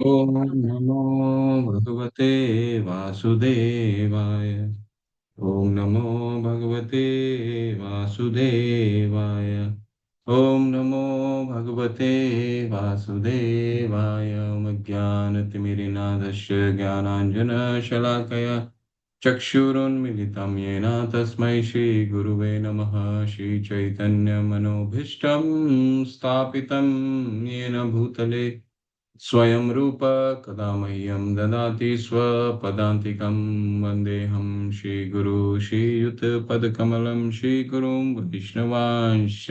ओम नमो भगवते वासुदेवाय। ओम नमो भगवते वासुदेवाय। ओम नमो भगवते वासुदेवाय। ज्ञानतिमिरिनाथस्य ज्ञानाञ्जनशलाकया चक्षुरुन्मिलितं येन तस्मै श्रीगुरुवे नमः। श्रीचैतन्यमनोभीष्टं स्थापितं येन भूतले स्वयं रूप कदा मह्यं ददाति स्वपदान्तिकं। वन्देऽहं श्रीगुरु श्रीयुतपदकमलं श्रीगुरुं वैष्णवांश्च।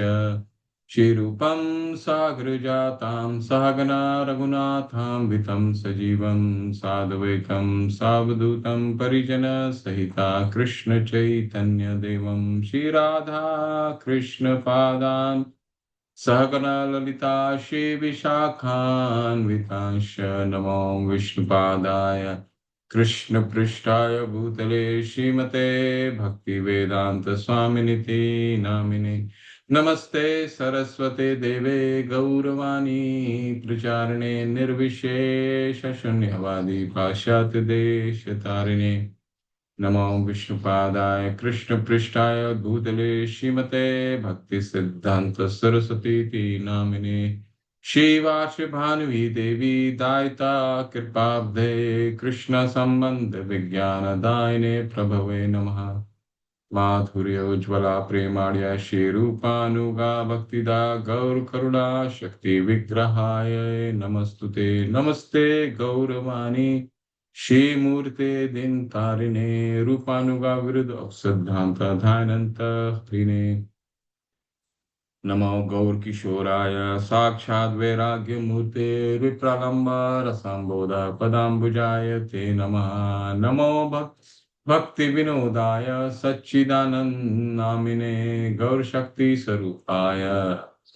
श्रीरूपं साग्रजातां सहगना रघुनाथान्वितं सजीवं साद्वैतं सावधूतं परिजनसहिता कृष्णचैतन्यदेवं श्रीराधा कृष्णपादान् सहगना ललिता श्रीविशाखान्वितांश्च। नमो विष्णुपादाय कृष्णपृष्ठाय भूतले श्रीमते भक्तिवेदांत स्वामिनिति नामिने। नमस्ते सरस्वते देवे गौरवाणी प्रचारिणे निर्विशेष शून्यवादी पाश्चात्य देश तारिणे। नमो विष्णुपादाय कृष्णपृष्ठाय भूतले श्रीमते भक्तिसिद्धान्त सरस्वतीति नामिने। श्रीवास भानुवी देवी दायिता कृपाब्धे कृष्ण संबंध विज्ञान दायिने प्रभवे नमः। माधुर्योज्ज्वला प्रेमाढ्या श्रीरूपानुगा भक्तिदा गौर करुणा शक्ति विग्रहाय नमस्तुते। नमस्ते गौरवाणी श्रीमूर्ते दिन तारिणे रूपानुगा विरुद्ध सिद्धांत ध्यानंत हरिणे। नमो गौर किशोराय साक्षात् वैराग्य मूर्ते विप्रलंब रसंबोध पदाम्बुजाय ते नमः। नमो भक्ति विनोदाय सच्चिदानंद नामिने गौर शक्ति स्वरूपाय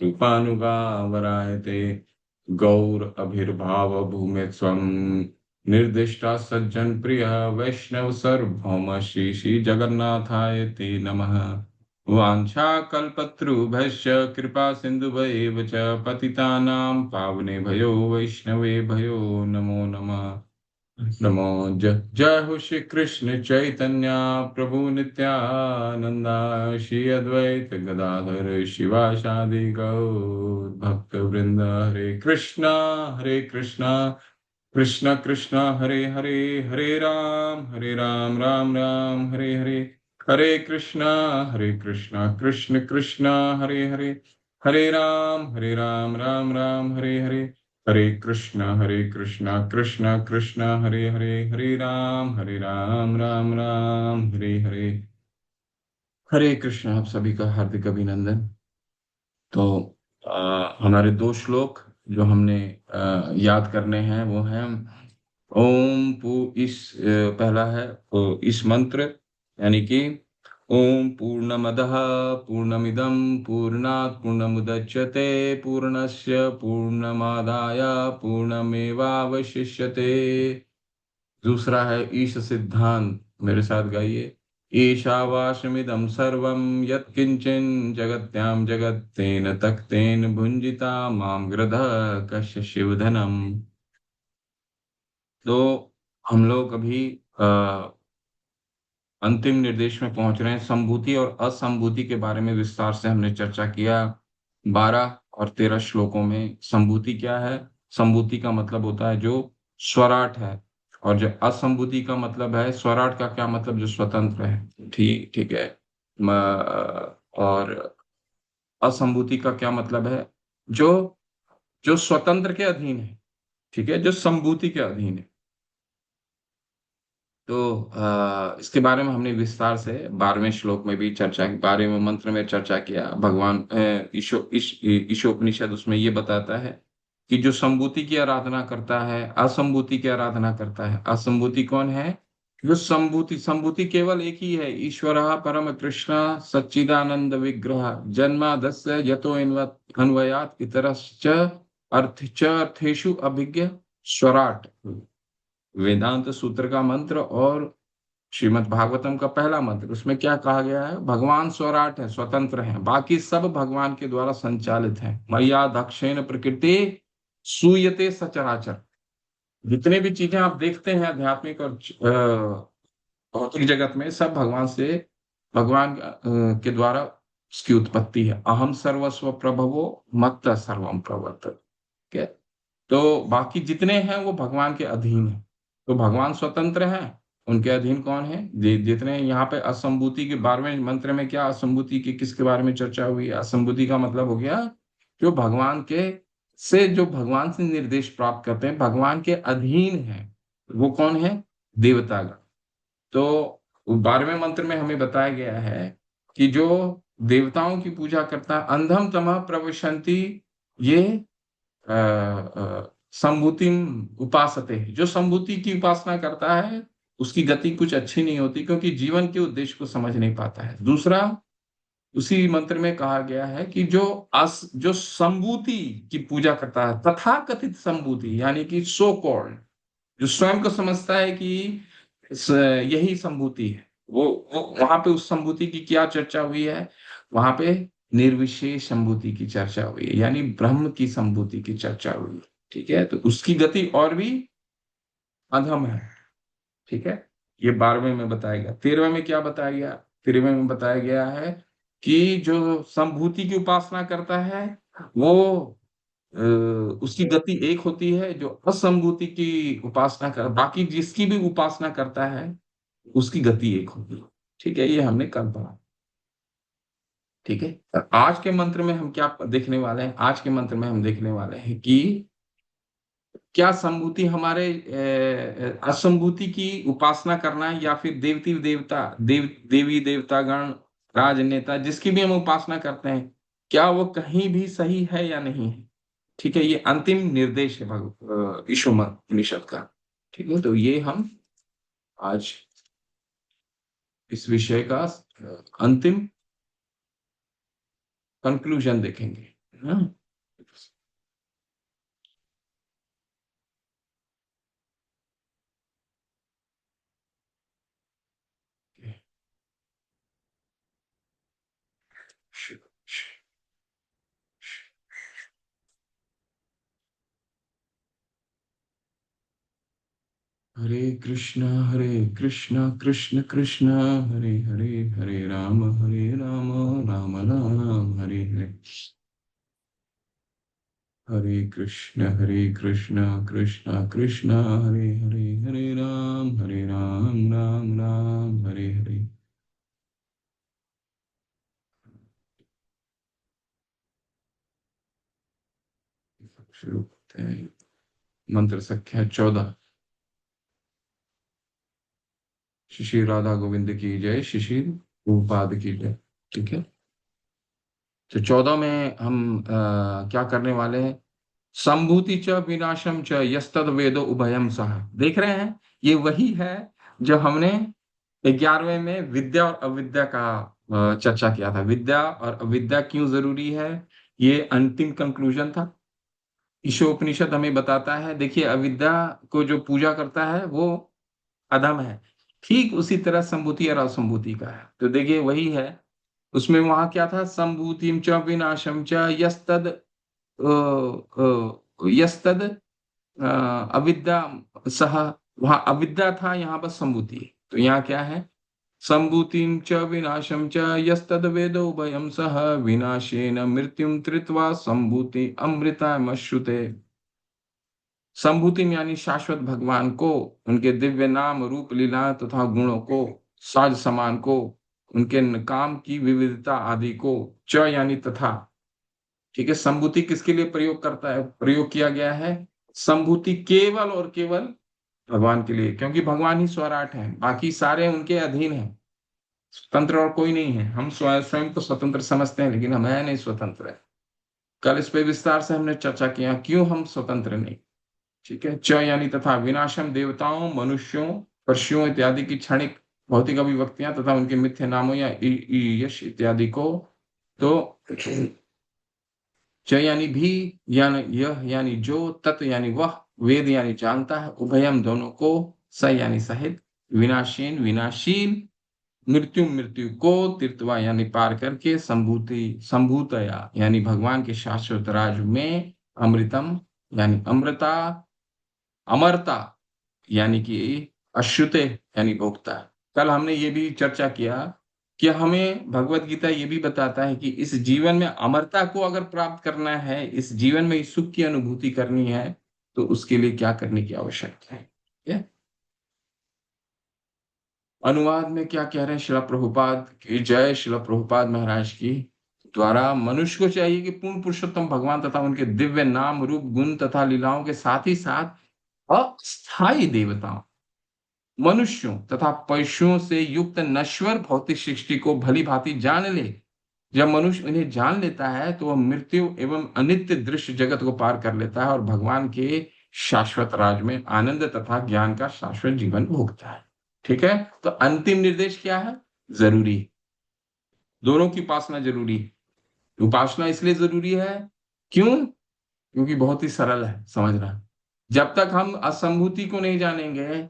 रूपानुगा वराय ते। गौर अभिर्भाव भूमे स्वं निर्दिष्टा सज्जन प्रिय वैष्णव सर्वभौम श्री श्री जगन्नाथाय ते नमः। वाञ्छाकल्पतरुभ्यश्च कृपा सिन्धुभ्येव च पतितानां पावनेभ्यो वैष्णवेभ्यो नमो नमः। नमो जय हो श्री कृष्ण चैतन्य प्रभु नित्यानंदा श्री अद्वैत गदाधर शिवासादि गौर भक्त वृंद। हरे कृष्णा कृष्ण कृष्ण हरे हरे हरे राम राम राम हरे हरे। हरे कृष्णा कृष्ण कृष्ण हरे हरे हरे राम राम राम हरे हरे। हरे कृष्णा कृष्ण कृष्ण हरे राम राम राम हरे हरे। हरे कृष्ण। आप सभी का हार्दिक अभिनंदन। तो हमारे दो श्लोक जो हमने याद करने हैं वो हैं ओम पहला है इस मंत्र यानी कि ओम पूर्णमदः पूर्णमिदं पूर्णात् पूर्णमुदच्यते पूर्णस्य पूर्णमादाय पूर्णमेवावशिष्यते। दूसरा है ईश सिद्धांत, मेरे साथ गाइए। ईशावास्यमिदं सर्वं यत्किंचिन् जगत्यां जगत् तेन तक्तेन भुञ्जिता मां गृधः कस्य शिवधनम्। तो हम लोग अभी अंतिम निर्देश में पहुंच रहे हैं। संभूति और असंभूति के बारे में विस्तार से हमने चर्चा किया 12 और 13 श्लोकों में। संभूति क्या है? संभूति का मतलब होता है जो स्वराट है, और जो असंभूति का मतलब है स्वराट का क्या मतलब, जो स्वतंत्र है। ठीक ठीक है। और असंभूति का क्या मतलब है? जो जो स्वतंत्र के अधीन है। ठीक है, जो संभूति के अधीन है। तो इसके बारे में हमने विस्तार से 12वें श्लोक में भी चर्चा, 12वें मंत्र में चर्चा किया। भगवान ईशोपनिषद उसमें ये बताता है कि जो संभूति की आराधना करता है असंभूति की आराधना करता है। असंभूति कौन है? जो संभूति, संभूति केवल एक ही है, ईश्वर परम कृष्ण सच्चिदानंद विग्रह जन्मादस्य यतो अन्वयात इतरश्च अर्थेषु अभिज्ञ स्वराट। वेदांत सूत्र का मंत्र और श्रीमद् भागवतम का पहला मंत्र, उसमें क्या कहा गया है? भगवान स्वराट है, स्वतंत्र है, बाकी सब भगवान के द्वारा संचालित है। मय्या दक्षेण प्रकृति सूयते सचराचर। जितने भी चीजें आप देखते हैं आध्यात्मिक और भौतिक जगत में, सब भगवान के द्वारा उसकी उत्पत्ति है। अहम सर्वस्व प्रभवो मत्त सर्वम प्रवर्तते। ठीक है। तो बाकी जितने हैं वो भगवान के अधीन है। तो भगवान स्वतंत्र हैं, उनके अधीन कौन है? जितने यहाँ पे असंभूति के 12वें मंत्र में क्या असंभूति की किसके बारे में चर्चा हुई है? असंभूति का मतलब हो गया जो भगवान के जो भगवान से निर्देश प्राप्त करते हैं, भगवान के अधीन है, वो कौन है? देवतागण। तो 12वें मंत्र में हमें बताया गया है कि जो देवताओं की पूजा करता है, अंधम तमः प्रविशन्ति, ये संभूति उपासते, जो संभूति की उपासना करता है उसकी गति कुछ अच्छी नहीं होती, क्योंकि जीवन के उद्देश्य को समझ नहीं पाता है। दूसरा, उसी मंत्र में कहा गया है कि जो संभूति की पूजा करता है, तथाकथित संभूति यानी कि सो कॉल्ड, जो स्वयं को समझता है कि यही संभूति है, वो वहां पे उस संभूति की क्या चर्चा हुई है? वहां पे निर्विशेष संभूति की चर्चा हुई है, यानी ब्रह्म की संभूति की चर्चा हुई है। ठीक है, तो उसकी गति और भी अधम है। ठीक है, ये 12वें में बताया गया। 13वें में क्या बताया गया? 13वें में बताया गया है कि जो संभूति की उपासना करता है वो अ, उसकी गति एक होती है, जो असंभूति की उपासना कर बाकी जिसकी भी उपासना करता है उसकी गति एक होगी। ठीक है, ये हमने कल पढ़ा। ठीक है, और आज के मंत्र में हम क्या देखने वाले हैं? आज के मंत्र में हम देखने वाले हैं कि क्या संभूति हमारे असंभूति की उपासना करना है, या फिर देवी देवतागण, राजनेता, जिसकी भी हम उपासना करते हैं, क्या वो कहीं भी सही है या नहीं है? ठीक है, ये अंतिम निर्देश है ईशो उपनिषद का। ठीक है, तो ये हम आज इस विषय का अंतिम कंक्लूजन देखेंगे। हाँ? हरे कृष्ण कृष्ण कृष्ण हरे हरे, हरे राम राम राम हरे हरे। हरे कृष्ण कृष्ण कृष्ण हरे हरे, हरे राम राम राम हरे हरे। शुरू करते हैं। मंत्र संख्या 14। शिशिर राधा गोविंद की जय, शिशिर प्रभुपाद की जय। ठीक है, तो 14 में हम क्या करने वाले हैं? संभूति च विनाशम च यस्तद वेदो उभयम सह। देख रहे हैं, ये वही है जो हमने 11वें में विद्या और अविद्या का चर्चा किया था। विद्या और अविद्या क्यों जरूरी है, ये अंतिम कंक्लूजन था। ईशोपनिषद हमें बताता है, देखिए अविद्या को जो पूजा करता है वो अधम है। ठीक उसी तरह संभूति और असंभूति का है, तो देखिए वही है। उसमें वहां क्या था? संभूतिम च विनाशम च यस्तद अविद्या सह। वहां अविद्या था, यहाँ पर संभूति है। तो यहाँ क्या है? संभूतिम च विनाशम च यस्तद वेदो भयम सह विनाशेन मृत्युम त्रित्वा संभूति अमृतामश्नुते। संभूति में यानी शाश्वत भगवान को, उनके दिव्य नाम रूप लीला तथा गुणों को, साज समान को, उनके काम की विविधता आदि को, च यानी तथा। ठीक है, संभूति किसके लिए प्रयोग किया गया है? संभूति केवल और केवल भगवान के लिए, क्योंकि भगवान ही स्वराट है, बाकी सारे उनके अधीन हैं। स्वतंत्र और कोई नहीं है। हम स्वयं को स्वतंत्र समझते हैं, लेकिन हम है नहीं स्वतंत्र है। कल इस पे विस्तार से हमने चर्चा किया क्यों हम स्वतंत्र नहीं। ठीक है, च यानी तथा, विनाशम देवताओं, मनुष्यों, पशुओं इत्यादि की क्षणिक भौतिक अभिव्यक्तियां तथा उनके मिथ्य नामों या यश इत्यादि को। तो च यानी भी, यानी यह यानी जो, तत् यानी वह, वेद यानी जानता है, उभयम दोनों को, स यानी सहित, विनाशीन विनाशीन, मृत्यु मृत्यु को, तीर्थवा यानी पार करके, संभूति संभूतया यानी भगवान के शाश्वत राज में, अमृतम यानी अमृता, अमरता यानी कि अश्रुते यानी भोक्ता। कल हमने ये भी चर्चा किया कि हमें भगवत गीता ये भी बताता है कि इस जीवन में अमरता को अगर प्राप्त करना है, इस जीवन में इस सुख की अनुभूति करनी है, तो उसके लिए क्या करने की आवश्यकता है। ठीक है? अनुवाद में क्या कह रहे हैं शिला प्रभुपाद की जय, शिला प्रभुपाद महाराज की द्वारा मनुष्य को चाहिए कि पूर्ण पुरुषोत्तम भगवान तथा उनके दिव्य नाम रूप गुण तथा लीलाओं के साथ ही साथ अस्थायी देवताओं, मनुष्यों तथा पशुओं से युक्त नश्वर भौतिक सृष्टि को भली भांति जान ले। जब मनुष्य इन्हें जान लेता है तो वह मृत्यु एवं अनित्य दृश्य जगत को पार कर लेता है और भगवान के शाश्वत राज में आनंद तथा ज्ञान का शाश्वत जीवन भोगता है। ठीक है? तो अंतिम निर्देश क्या है? जरूरी, दोनों की उपासना जरूरी है। उपासना इसलिए जरूरी है, क्यों? क्योंकि बहुत ही सरल है समझना। जब तक हम असंभूति को नहीं जानेंगे,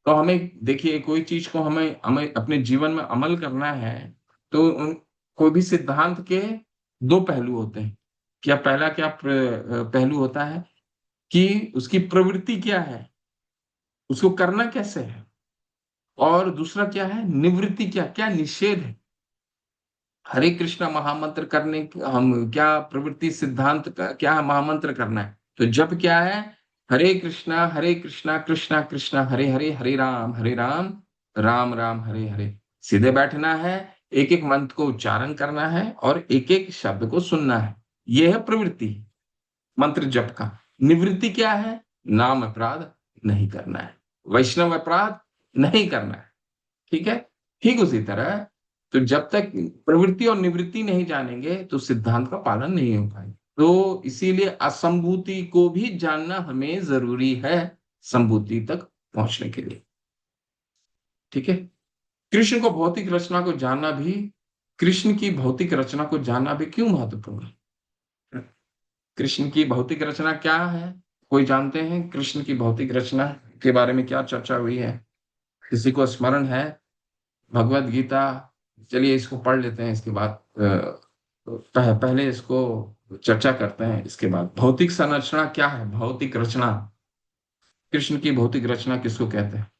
तो हमें देखिए, कोई चीज को हमें हमें अपने जीवन में अमल करना है, तो कोई भी सिद्धांत के दो पहलू होते हैं। क्या पहला क्या पहलू होता है कि उसकी प्रवृत्ति क्या है, उसको करना कैसे है, और दूसरा क्या है, निवृत्ति क्या क्या निषेध है। हरे कृष्णा महामंत्र करने हम क्या प्रवृत्ति सिद्धांत का क्या महामंत्र करना है, तो जब क्या है, हरे कृष्णा कृष्णा कृष्णा हरे हरे, हरे राम राम राम हरे हरे। सीधे बैठना है, एक एक मंत्र को उच्चारण करना है और एक एक शब्द को सुनना है। यह है प्रवृत्ति मंत्र जप का। निवृत्ति क्या है? नाम अपराध नहीं करना है, वैष्णव अपराध नहीं करना है। ठीक है? ठीक उसी तरह, तो जब तक प्रवृत्ति और निवृत्ति नहीं जानेंगे तो सिद्धांत का पालन नहीं हो पाएगा। तो इसीलिए असंभूति को भी जानना हमें जरूरी है संभूति तक पहुंचने के लिए। ठीक है? कृष्ण को भौतिक रचना को जानना भी, कृष्ण की भौतिक रचना को जानना भी क्यों महत्वपूर्ण है? कृष्ण की भौतिक रचना क्या है? कोई जानते हैं कृष्ण की भौतिक रचना के बारे में क्या चर्चा हुई है? किसी को स्मरण है? भगवत गीता, चलिए इसको पढ़ लेते हैं, इसके बाद पहले इसको चर्चा करते हैं, इसके बाद भौतिक संरचना क्या है, भौतिक रचना, कृष्ण की भौतिक रचना किसको कहते हैं?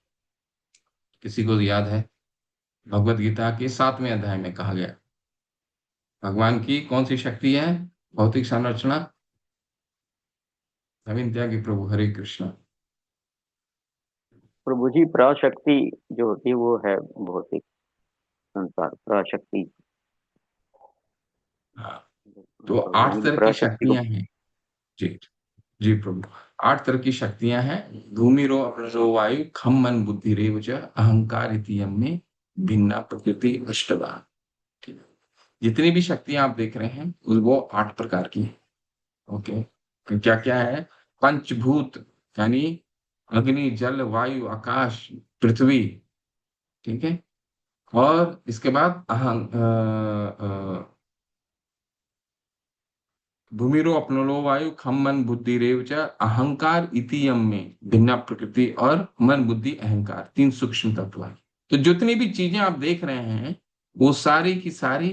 किसी को याद है? भगवत गीता के 7वें अध्याय में कहा गया भगवान की कौन सी शक्ति है भौतिक संरचना? नवीन त्यागी प्रभु, हरे कृष्ण। प्रभु जी, प्रशक्ति जो होती है वो है भौतिक संसार, प्रशक्ति। हाँ, तो 8 यानी कि तरह की प्रशक्ति को। शक्तियां हैं। जी, जी प्रभु। 8 तरह की शक्तियां हैं। भूमिरो अप्रजो वायु खम मन बुद्धि रेव च अहंकार इति यम में भिन्ना प्रकृति अष्टदा। ठीक है? जितनी भी शक्तियां आप देख रहे हैं वो 8 प्रकार की है। ओके, क्या क्या है? पंचभूत यानी अग्नि जल वायु आकाश पृथ्वी। ठीक है? और इसके बाद भूमिरो अपनलो वायु खम मन बुद्धि रेव च अहंकार इति यम में भिन्ना प्रकृति, और मन बुद्धि अहंकार 3 सूक्ष्म तत्व हैं। तो जितनी भी चीजें आप देख रहे हैं वो सारी की सारी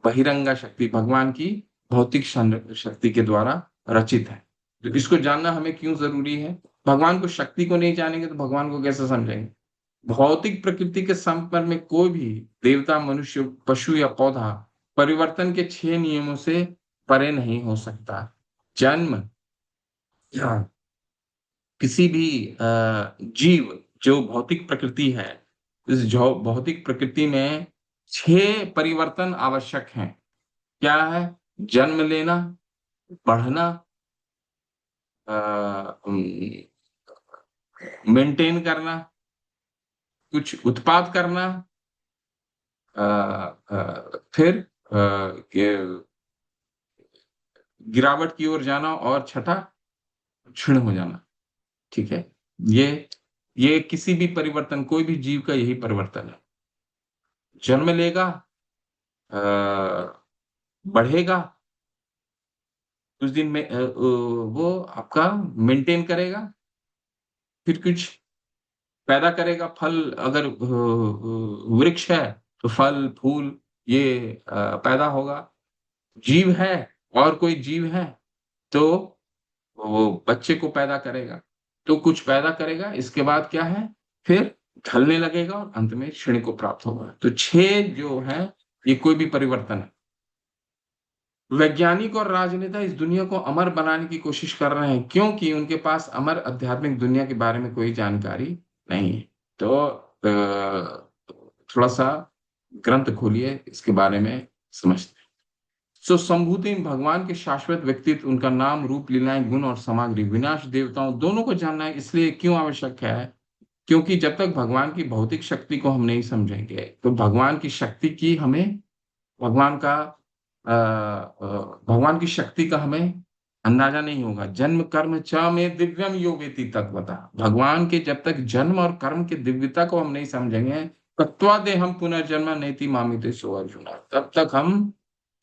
बहिरंगा शक्ति भगवान की भौतिक शक्ति के द्वारा रचित है। तो इसको जानना हमें क्यों जरूरी है? भगवान को, शक्ति को नहीं जानेंगे तो भगवान को कैसे समझेंगे? भौतिक प्रकृति के संपर्क में कोई भी देवता मनुष्य पशु या पौधा परिवर्तन के 6 नियमों से परे नहीं हो सकता। जन्म, हाँ, किसी भी जीव जो भौतिक प्रकृति है, इस जो भौतिक प्रकृति में 6 परिवर्तन आवश्यक हैं। क्या है? जन्म लेना, बढ़ना, मेंटेन करना, कुछ उत्पाद करना, फिर गिरावट की ओर जाना, और छठा क्षीण हो जाना। ठीक है? ये ये किसी भी परिवर्तन, कोई भी जीव का यही परिवर्तन है। जन्म लेगा, अ, बढ़ेगा, कुछ दिन में वो आपका मेंटेन करेगा, फिर कुछ पैदा करेगा, फल, अगर वृक्ष है तो फल फूल ये पैदा होगा। जीव है, और कोई जीव है तो वो बच्चे को पैदा करेगा। तो कुछ पैदा करेगा, इसके बाद क्या है, फिर ढलने लगेगा और अंत में क्षण को प्राप्त होगा। तो छह जो है, ये कोई भी परिवर्तन है। वैज्ञानिक और राजनेता इस दुनिया को अमर बनाने की कोशिश कर रहे हैं, क्योंकि उनके पास अमर आध्यात्मिक दुनिया के बारे में कोई जानकारी नहीं है। तो थोड़ा सा ग्रंथ खोलिए, इसके बारे में समझते हैं। सो संभूति भगवान के शाश्वत व्यक्तित्व, उनका नाम, रूप, लीलाएं, गुण और सामग्री, विनाश, देवताओं, दोनों को जानना है। इसलिए क्यों आवश्यक है? क्योंकि जब तक भगवान की भौतिक शक्ति को हम नहीं समझेंगे, तो भगवान की शक्ति की हमें, भगवान का भगवान की शक्ति का हमें अंदाजा नहीं होगा। जन्म कर्म च में दिव्यम यो वेति तत्वता, भगवान के जब तक जन्म और कर्म की दिव्यता को हम नहीं समझेंगे, तत्वादे हम पुनर्जन्म नेति मामिते सो अर्जुन, तब तक हम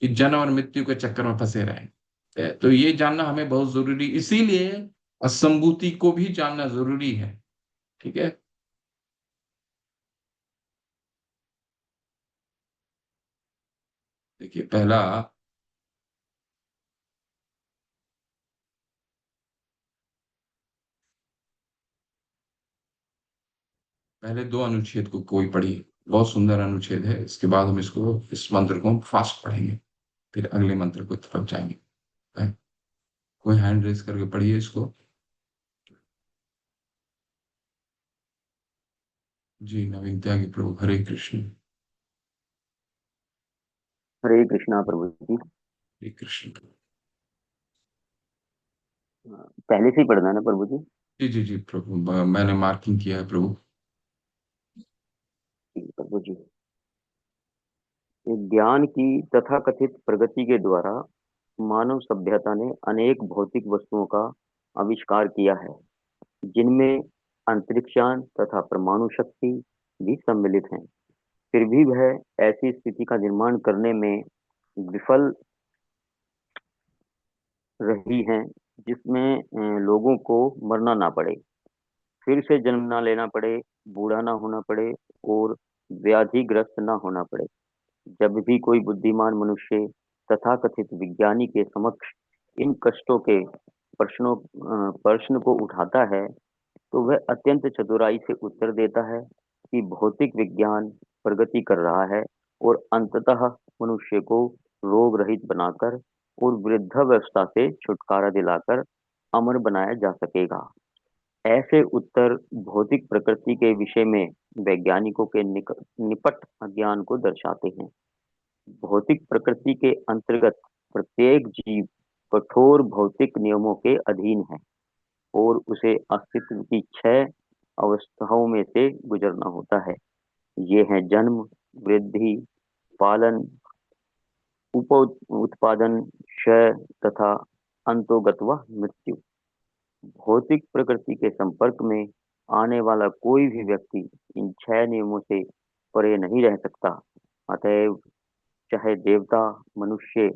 इस जन्म और मृत्यु के चक्कर में फंसे रहेंगे। तो ये जानना हमें बहुत जरूरी, इसीलिए असंभूति को भी जानना जरूरी है। ठीक है। देखिए, पहले दो अनुच्छेद को कोई पढ़िए, बहुत सुंदर अनुच्छेद है। इसके बाद हम इस मंत्र को हम फास्ट पढ़ेंगे, फिर अगले मंत्र को तरफ जाएंगे। है? कोई हैंड रेस करके पढ़िए इसको। जी, नवीन त्यागी प्रभु, हरे कृष्ण। हरे कृष्णा प्रभु जी। हरे कृष्ण। पहले से ही पढ़ना है ना प्रभु जी? जी जी जी प्रभु, मैंने मार्किंग किया है प्रभु। जी, प्रभु जी। ज्ञान की तथाकथित प्रगति के द्वारा मानव सभ्यता ने अनेक भौतिक वस्तुओं का आविष्कार किया है, जिनमें अंतरिक्षयान तथा परमाणु शक्ति भी सम्मिलित हैं। फिर भी वह ऐसी स्थिति का निर्माण करने में विफल रही हैं, जिसमें लोगों को मरना ना पड़े, फिर से जन्म ना लेना पड़े, बूढ़ा ना होना पड़े और व्याधिग्रस्त ना होना पड़े। जब भी कोई बुद्धिमान मनुष्य तथाकथित विज्ञानी के समक्ष इन कष्टों के प्रश्न को उठाता है, तो वह अत्यंत चतुराई से उत्तर देता है कि भौतिक विज्ञान प्रगति कर रहा है और अंततः मनुष्य को रोग रहित बनाकर और वृद्धावस्था से छुटकारा दिलाकर अमर बनाया जा सकेगा। ऐसे उत्तर भौतिक प्रकृति के विषय में वैज्ञानिकों के निपट अज्ञान को दर्शाते हैं। भौतिक प्रकृति के अंतर्गत प्रत्येक जीव कठोर भौतिक नियमों के अधीन है और उसे अस्तित्व की छह अवस्थाओं में से गुजरना होता है। ये हैं जन्म, वृद्धि, पालन, उप उत्पादन, क्षय तथा अंतोगत्वा मृत्यु। भौतिक प्रकृति के संपर्क में आने वाला कोई भी व्यक्ति इन छह नियमों से परे नहीं रह सकता। अतएव चाहे देवता, मनुष्य,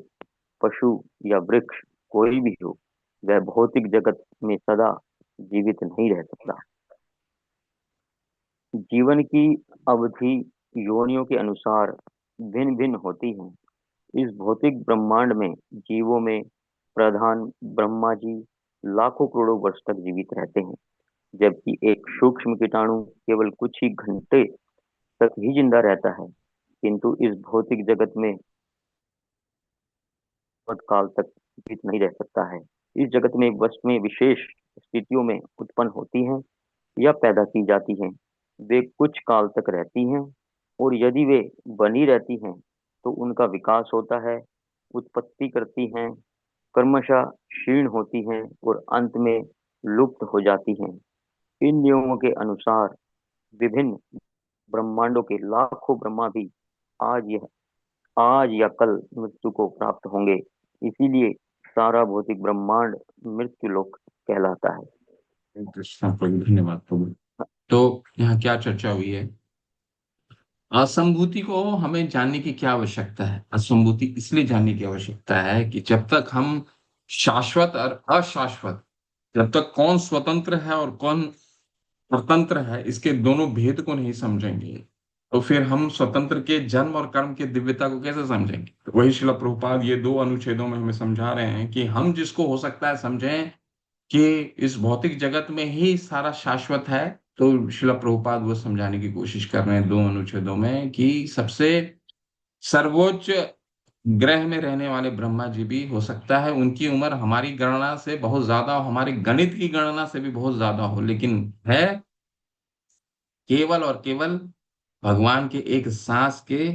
पशु या वृक्ष कोई भी हो, वह भौतिक जगत में सदा जीवित नहीं रह सकता। जीवन की अवधि योनियों के अनुसार भिन्न भिन्न होती है। इस भौतिक ब्रह्मांड में जीवों में प्रधान ब्रह्मा जी लाखों करोड़ों वर्ष तक जीवित रहते हैं, जबकि एक सूक्ष्म कीटाणु केवल कुछ ही घंटे तक ही जिंदा रहता है। किंतु इस भौतिक जगत में बहुत काल तक जीवित नहीं रह सकता है। इस जगत में वस्तुएं विशेष स्थितियों में उत्पन्न होती हैं या पैदा की जाती हैं। वे कुछ काल तक रहती हैं और यदि वे बनी रहती हैं तो उनका विकास होता है, उत्पत्ति करती हैं, क्रमशः क्षीण होती हैं और अंत में लुप्त हो जाती हैं। इन नियमों के अनुसार विभिन्न ब्रह्मांडों के लाखों ब्रह्मा भी आज या कल मृत्यु को प्राप्त होंगे। इसीलिए सारा भौतिक ब्रह्मांड मृत्यु लोक कहलाता है। हरे कृष्ण प्रभु, धन्यवाद प्रभु। तो यहाँ क्या चर्चा हुई है? असंभूति को हमें जानने की क्या आवश्यकता है? असंभूति इसलिए जानने की आवश्यकता है कि जब तक हम शाश्वत और अशाश्वत, जब तक कौन स्वतंत्र है और कौन स्वतंत्र है, इसके दोनों भेद को नहीं समझेंगे, तो फिर हम स्वतंत्र के जन्म और कर्म की दिव्यता को कैसे समझेंगे? तो वही श्रील प्रभुपाद ये दो अनुच्छेदों में हमें समझा रहे हैं कि हम जिसको हो सकता है समझें, कि इस भौतिक जगत में ही सारा शाश्वत है। तो शिला प्रभुपाद वो समझाने की कोशिश कर रहे हैं दो अनुच्छेदों में कि सबसे सर्वोच्च ग्रह में रहने वाले ब्रह्मा जी भी हो सकता है उनकी उम्र हमारी गणना से बहुत ज्यादा हो, हमारे गणित की गणना से भी बहुत ज्यादा हो, लेकिन है केवल और केवल भगवान के एक सांस के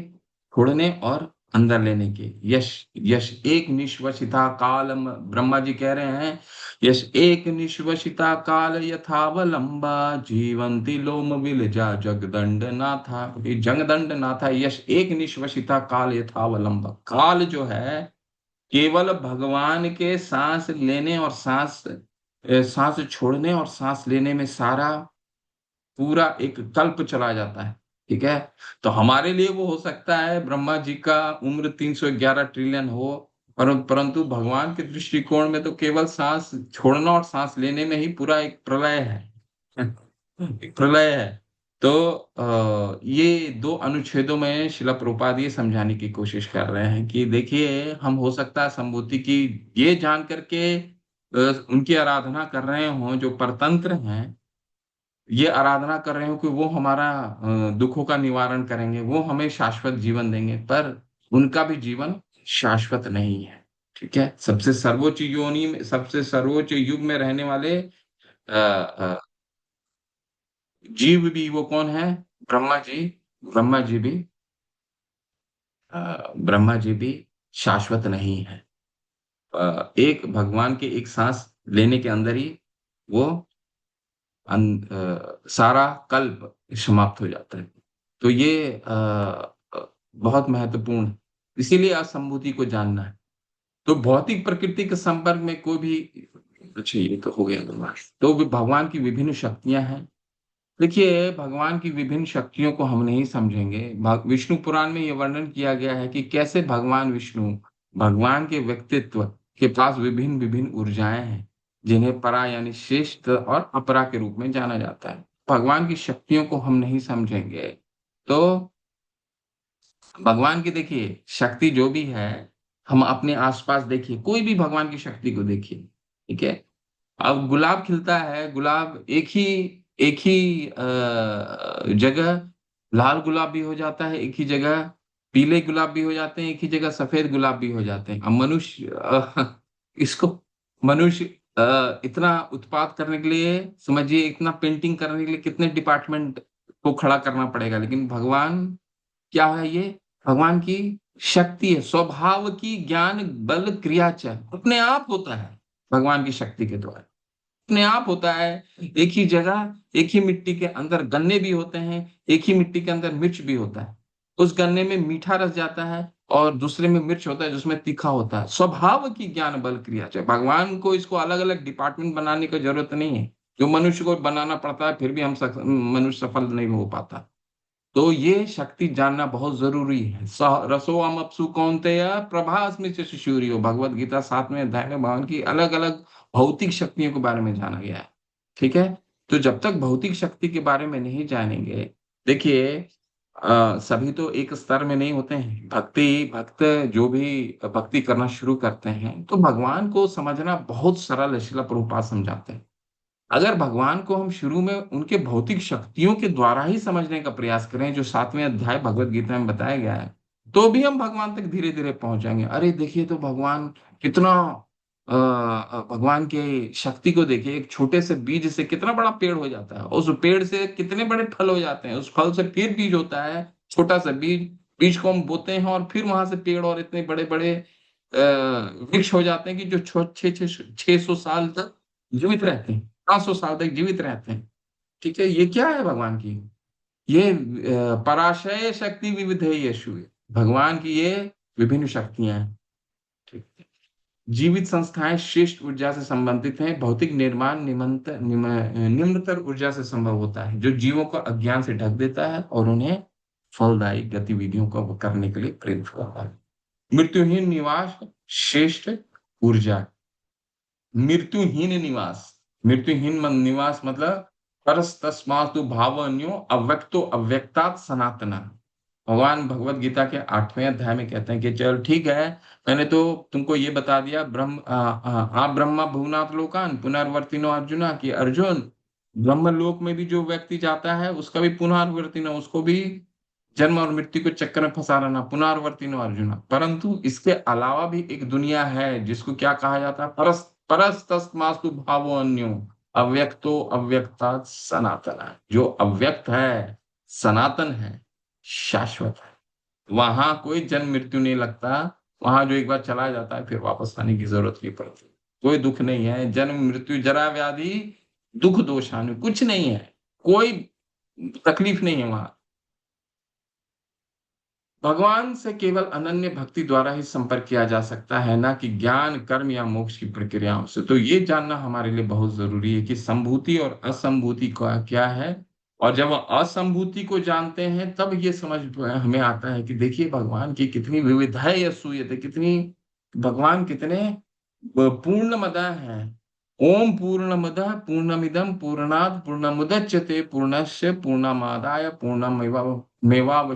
छोड़ने और अंदर लेने के। यश यश एक निश्वसिता काल, ब्रह्मा जी कह रहे हैं, यश एक निश्वसिता काल यथावलंबा जीवंती लोम विलजा जगदंड नाथा। ये जगदंड नाथा, यश एक निश्वसिता काल यथावलंबा। काल जो है केवल भगवान के सांस लेने और सांस छोड़ने और सांस लेने में सारा पूरा एक कल्प चला जाता है। ठीक है। तो हमारे लिए वो हो सकता है ब्रह्मा जी का उम्र 311 ट्रिलियन हो, परंतु भगवान के दृष्टिकोण में तो केवल सांस छोड़ना और सांस लेने में ही पूरा एक प्रलय है। एक प्रलय है। तो ये दो अनुच्छेदों में शिला प्रभुपाद ये समझाने की कोशिश कर रहे हैं कि देखिए, हम हो सकता है संबोधि की ये जान करके उनकी आराधना कर रहे हों जो परतंत्र हैं, ये आराधना कर रहे हो कि वो हमारा दुखों का निवारण करेंगे, वो हमें शाश्वत जीवन देंगे, पर उनका भी जीवन शाश्वत नहीं है। ठीक है। सबसे सर्वोच्च योनि में, सबसे सर्वोच्च युग में रहने वाले जीव भी वो कौन है? ब्रह्मा जी। ब्रह्मा जी भी ब्रह्मा जी भी शाश्वत नहीं है। एक भगवान के एक सांस लेने के अंदर ही वो सारा कल्प समाप्त हो जाता है। तो ये बहुत महत्वपूर्ण है। इसीलिए असंभूति को जानना है। तो भौतिक प्रकृति के संपर्क में कोई भी, अच्छा ये तो हो गया भगवान। तो भगवान की विभिन्न शक्तियां हैं। देखिए, भगवान की विभिन्न शक्तियों को हम नहीं समझेंगे। विष्णु पुराण में यह वर्णन किया गया है कि कैसे भगवान विष्णु, भगवान के व्यक्तित्व के पास विभिन्न विभिन्न ऊर्जाएं हैं, जिन्हें परा यानी श्रेष्ठ और अपरा के रूप में जाना जाता है। भगवान की शक्तियों को हम नहीं समझेंगे तो भगवान की देखिए शक्ति जो भी है, हम अपने आसपास देखिए, कोई भी भगवान की शक्ति को देखिए। ठीक है। अब गुलाब खिलता है, गुलाब एक ही जगह लाल गुलाब भी हो जाता है, एक ही जगह पीले गुलाब भी हो जाते हैं, एक ही जगह सफेद गुलाब भी हो जाते हैं। अब मनुष्य इसको मनुष्य इतना उत्पाद करने के लिए, समझिए इतना पेंटिंग करने के लिए कितने डिपार्टमेंट को खड़ा करना पड़ेगा, लेकिन भगवान क्या है ये? भगवान की शक्ति है, स्वभाव की ज्ञान बल क्रिया च अपने आप होता है। भगवान की शक्ति के द्वारा अपने आप होता है। एक ही जगह एक ही मिट्टी के अंदर गन्ने भी होते हैं, एक ही मिट्टी के अंदर मिर्च भी होता है। उस गन्ने में मीठा रस जाता है और दूसरे में मिर्च होता है जिसमें तीखा होता है। स्वभाव की ज्ञान बल क्रिया च भगवान को इसको अलग अलग डिपार्टमेंट बनाने की जरूरत नहीं है, जो मनुष्य को बनाना पड़ता है, फिर भी मनुष्य सफल नहीं हो पाता। तो ये शक्ति जानना बहुत जरूरी है। रसो अम अपसु कौन्तेय प्रभास्मि च शिशुरियो, भगवत गीता 7वें अध्याय में भगवान की अलग अलग भौतिक शक्तियों के बारे में जाना गया है। ठीक है। तो जब तक भौतिक शक्ति के बारे में नहीं जानेंगे, देखिए सभी तो एक स्तर में नहीं होते हैं। भक्त जो भी भक्ति करना शुरू करते हैं तो भगवान को समझना बहुत सरल है। शिला प्रभुपाद समझाते हैं, अगर भगवान को हम शुरू में उनके भौतिक शक्तियों के द्वारा ही समझने का प्रयास करें, जो 7वें अध्याय भगवत गीता में बताया गया है, तो भी हम भगवान तक धीरे धीरे पहुंच जाएंगे। अरे देखिए तो भगवान कितना भगवान की शक्ति को देखिए, एक छोटे से बीज से कितना बड़ा पेड़ हो जाता है, उस पेड़ से कितने बड़े फल हो जाते हैं, उस फल से फिर बीज होता है, छोटा सा बीज, बीज को हम बोते हैं और फिर वहां से पेड़ और इतने बड़े बड़े वृक्ष हो जाते हैं कि जो 600 साल तक जीवित रहते हैं, 500 साल तक जीवित रहते हैं। ठीक है। ये क्या है भगवान की? ये पराशय शक्ति विविधे यशु, भगवान की ये विभिन्न शक्तियां हैं। ठीक है। जीवित संस्थाएं श्रेष्ठ ऊर्जा से संबंधित हैं। भौतिक निर्माण निम्नतर ऊर्जा से संभव होता है, जो जीवों को अज्ञान से ढक देता है और उन्हें फलदायी गतिविधियों को करने के लिए प्रेरित करता है। मृत्युहीन निवास श्रेष्ठ ऊर्जा। मृत्युहीन निवास, निवास मतलब परस तस्मातु भावन्यो अव्यक्तो अव्यक्तात् सनातना। भगवान भगवत गीता के 8वें अध्याय में कहते हैं कि चल ठीक है, मैंने तो तुमको ये बता दिया, आप ब्रह्मा भुवनाथ लोकान पुनर्वर्तिनो अर्जुना, कि अर्जुन ब्रह्म लोक में भी जो व्यक्ति जाता है उसका भी पुनर्वर्ती न, उसको भी जन्म और मृत्यु के चक्कर में फंसा रहना, पुनर्वर्ती न अर्जुना। परंतु इसके अलावा भी एक दुनिया है जिसको क्या कहा जाता है, परस्तस्मास्तु भावो अन्यो अव्यक्तो अव्यक्ता सनातन है। जो अव्यक्त है, सनातन है, शाश्वत है, वहां कोई जन्म मृत्यु नहीं लगता। वहां जो एक बार चला जाता है फिर वापस आने की जरूरत नहीं पड़ती। कोई दुख नहीं है, जन्म मृत्यु जरा व्याधि दुख दोषानु कुछ नहीं है, कोई तकलीफ नहीं है वहां। भगवान से केवल अनन्य भक्ति द्वारा ही संपर्क किया जा सकता है, ना कि ज्ञान कर्म या मोक्ष की प्रक्रियाओं से। तो ये जानना हमारे लिए बहुत जरूरी है कि संभूति और असंभूति का क्या है। और जब असंभूति को जानते हैं तब ये समझ हमें आता है कि देखिए भगवान की कितनी विविधाएं या सूयत है, कितनी भगवान कितने पूर्णमदा है। ओम पूर्णमदः पूर्णमिदं पूर्णात् पूर्णमुदच्यते पूर्णस्य पूर्णमादाय पूर्णमेवावशिष्यते।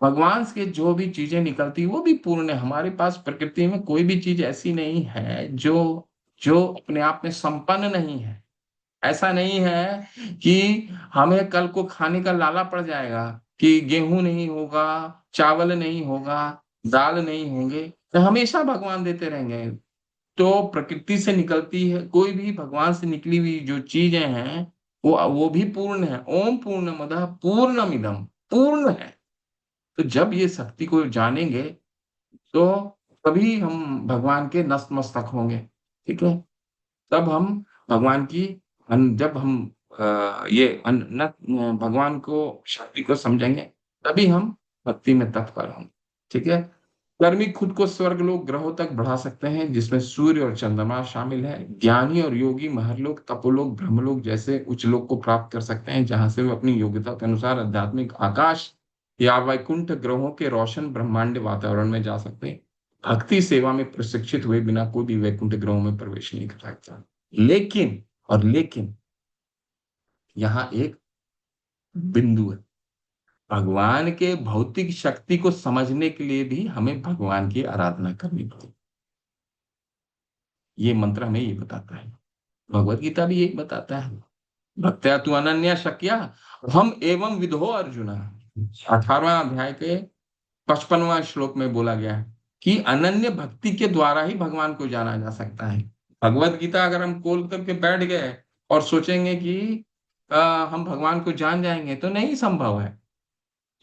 भगवान से जो भी चीजें निकलती वो भी पूर्ण है। हमारे पास प्रकृति में कोई भी चीज ऐसी नहीं है जो जो अपने आप में संपन्न नहीं है। ऐसा नहीं है कि हमें कल को खाने का लाला पड़ जाएगा कि गेहूं नहीं होगा, चावल नहीं होगा, दाल नहीं होंगे, तो हमेशा भगवान देते रहेंगे। तो प्रकृति से निकलती है कोई भी भगवान से निकली हुई जो चीजें हैं वो भी पूर्ण है। ओम पूर्णमदः पूर्णमिदं पूर्ण है। तो जब ये शक्ति को जानेंगे तो तभी हम भगवान के नतमस्तक होंगे। ठीक है, तब हम भगवान की जब हम ये भगवान को शक्ति को समझेंगे तभी हम भक्ति में तत्पर होंगे। ठीक है, कर्मी खुद को स्वर्ग लोक ग्रहों तक बढ़ा सकते हैं जिसमें सूर्य और चंद्रमा शामिल है। ज्ञानी और योगी महरलोक तपोलोक ब्रह्मलोक जैसे उच्च लोक को प्राप्त कर सकते हैं जहां से वे अपनी योग्यता के अनुसार आध्यात्मिक आकाश या वैकुंठ ग्रहों के रोशन ब्रह्मांड वातावरण में जा सकते हैं। भक्ति सेवा में प्रशिक्षित हुए बिना कोई भी वैकुंठ ग्रहों में प्रवेश नहीं कर सकता। लेकिन यहाँ एक बिंदु है, भगवान के भौतिक शक्ति को समझने के लिए भी हमें भगवान की आराधना करनी पड़ेगी। ये मंत्र हमें ये बताता है, भगवत गीता भी यही बताता है। भक्त्या तु अनन्या शक्या हम एवं विदो अर्जुन, 18वां अध्याय के 55वां श्लोक में बोला गया है कि अनन्य भक्ति के द्वारा ही भगवान को जाना जा सकता है। भगवत गीता अगर हम खोल करके बैठ गए और सोचेंगे कि हम भगवान को जान जाएंगे तो नहीं संभव है।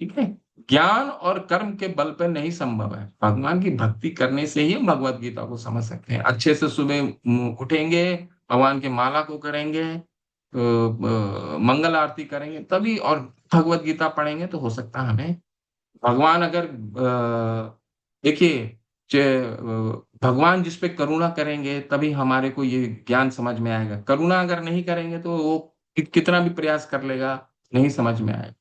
ठीक है, ज्ञान और कर्म के बल पर नहीं संभव है। भगवान की भक्ति करने से ही हम भगवत गीता को समझ सकते हैं। अच्छे से सुबह उठेंगे, भगवान के माला को करेंगे, मंगल आरती करेंगे तभी, और भगवत गीता पढ़ेंगे तो हो सकता है हमें भगवान अगर देखिए भगवान जिस पे करुणा करेंगे तभी हमारे को ये ज्ञान समझ में आएगा। करुणा अगर नहीं करेंगे तो वो कितना भी प्रयास कर लेगा, नहीं समझ में आएगा।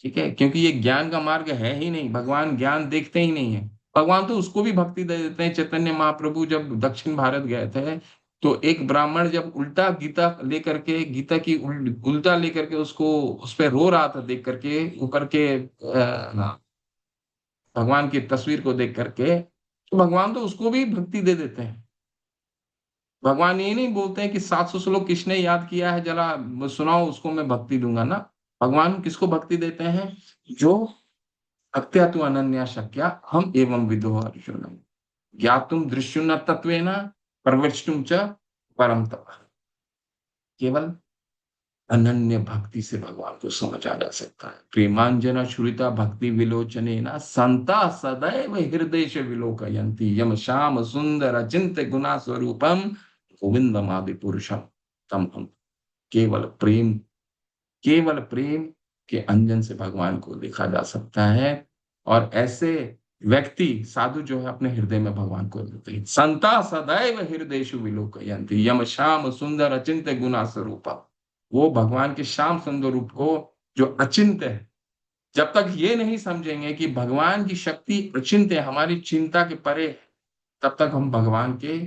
ठीक है, क्योंकि ये ज्ञान का मार्ग है ही नहीं, भगवान ज्ञान देखते ही नहीं है। भगवान तो उसको भी भक्ति दे देते हैं। चैतन्य महाप्रभु जब दक्षिण भारत गए थे तो एक ब्राह्मण जब उल्टा गीता लेकर के, गीता की उल्टा लेकर के उसको उस पर रो रहा था देख करके, ऊपर के भगवान की तस्वीर को देख करके, तो भगवान तो उसको भी भक्ति दे देते हैं। भगवान ये नहीं बोलते हैं कि 700 श्लोक किसने याद किया है जरा सुनाओ, उसको मैं भक्ति दूंगा ना। भगवान किसको भक्ति देते हैं, जो भक्त्या तु अनन्या शक्या हम एवं विदो अर्जुन ज्ञातुम दृश्युन तत्वेन प्रवक्तुम च परम तप। केवल अनन्य भक्ति से भगवान को समझा जा सकता है। प्रेमांजना श्रुता भक्ति विलोचने न संता सदैव हृदय से विलोकयंती यम श्याम सुंदर अचिंत्य गुणा स्वरूपम गोविंदम आदि पुरुषम तम हम। केवल प्रेम, केवल प्रेम के अंजन से भगवान को देखा जा सकता है। और ऐसे व्यक्ति साधु जो है अपने हृदय में भगवान को देखते हैं। संता सदैव हृदयेषु विलोकयन्ति यम श्याम सुंदर अचिंत्य गुणा स्वरूपम। वो भगवान के श्याम सुंदर रूप को जो अचिंत्य है, जब तक ये नहीं समझेंगे कि भगवान की शक्ति अचिंत्य है, हमारी चिंता के परे है, तब तक हम भगवान के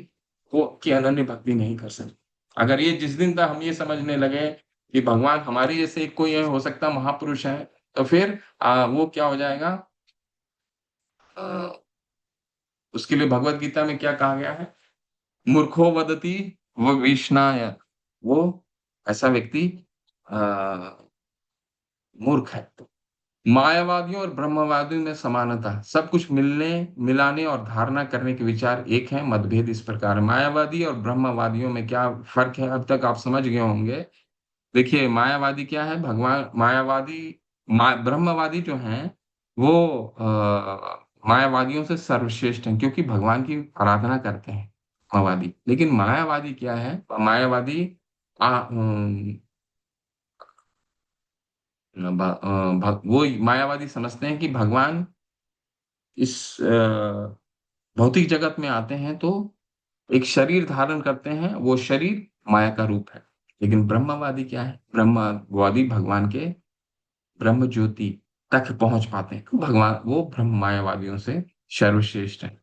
को की अनन्य भक्ति नहीं कर सकते। अगर ये जिस दिन तक हम ये समझने लगे कि भगवान हमारे जैसे कोई हो सकता महापुरुष है, तो फिर वो क्या हो जाएगा? अ, उसके लिए भगवत गीता में क्या कहा गया है? मूर्खो वदति वो विष्णाय, वो ऐसा व्यक्ति आ, मूर्ख है। मायावादियों और ब्रह्मवादियों में समानता, सब कुछ मिलने, मिलाने और धारणा करने के विचार एक है, मतभेद इस प्रकार है। मायावादी और ब्रह्मवादियों में क्या फर्क है, अब तक आप समझ गए होंगे। देखिए, मायावादी क्या है? भगवान मायावादी, ब्रह्मवादी जो हैं वो मायावादियों से सर्वश्रेष्ठ हैं, क्योंकि भगवान की आराधना करते हैं मायावादी। लेकिन मायावादी क्या है? मायावादी वो मायावादी समझते हैं कि भगवान इस भौतिक जगत में आते हैं तो एक शरीर धारण करते हैं, वो शरीर माया का रूप है। लेकिन ब्रह्मवादी क्या है? ब्रह्मवादी भगवान के ब्रह्म ज्योति तक पहुंच पाते हैं, भगवान वो ब्रह्म मायावादियों से सर्वश्रेष्ठ है।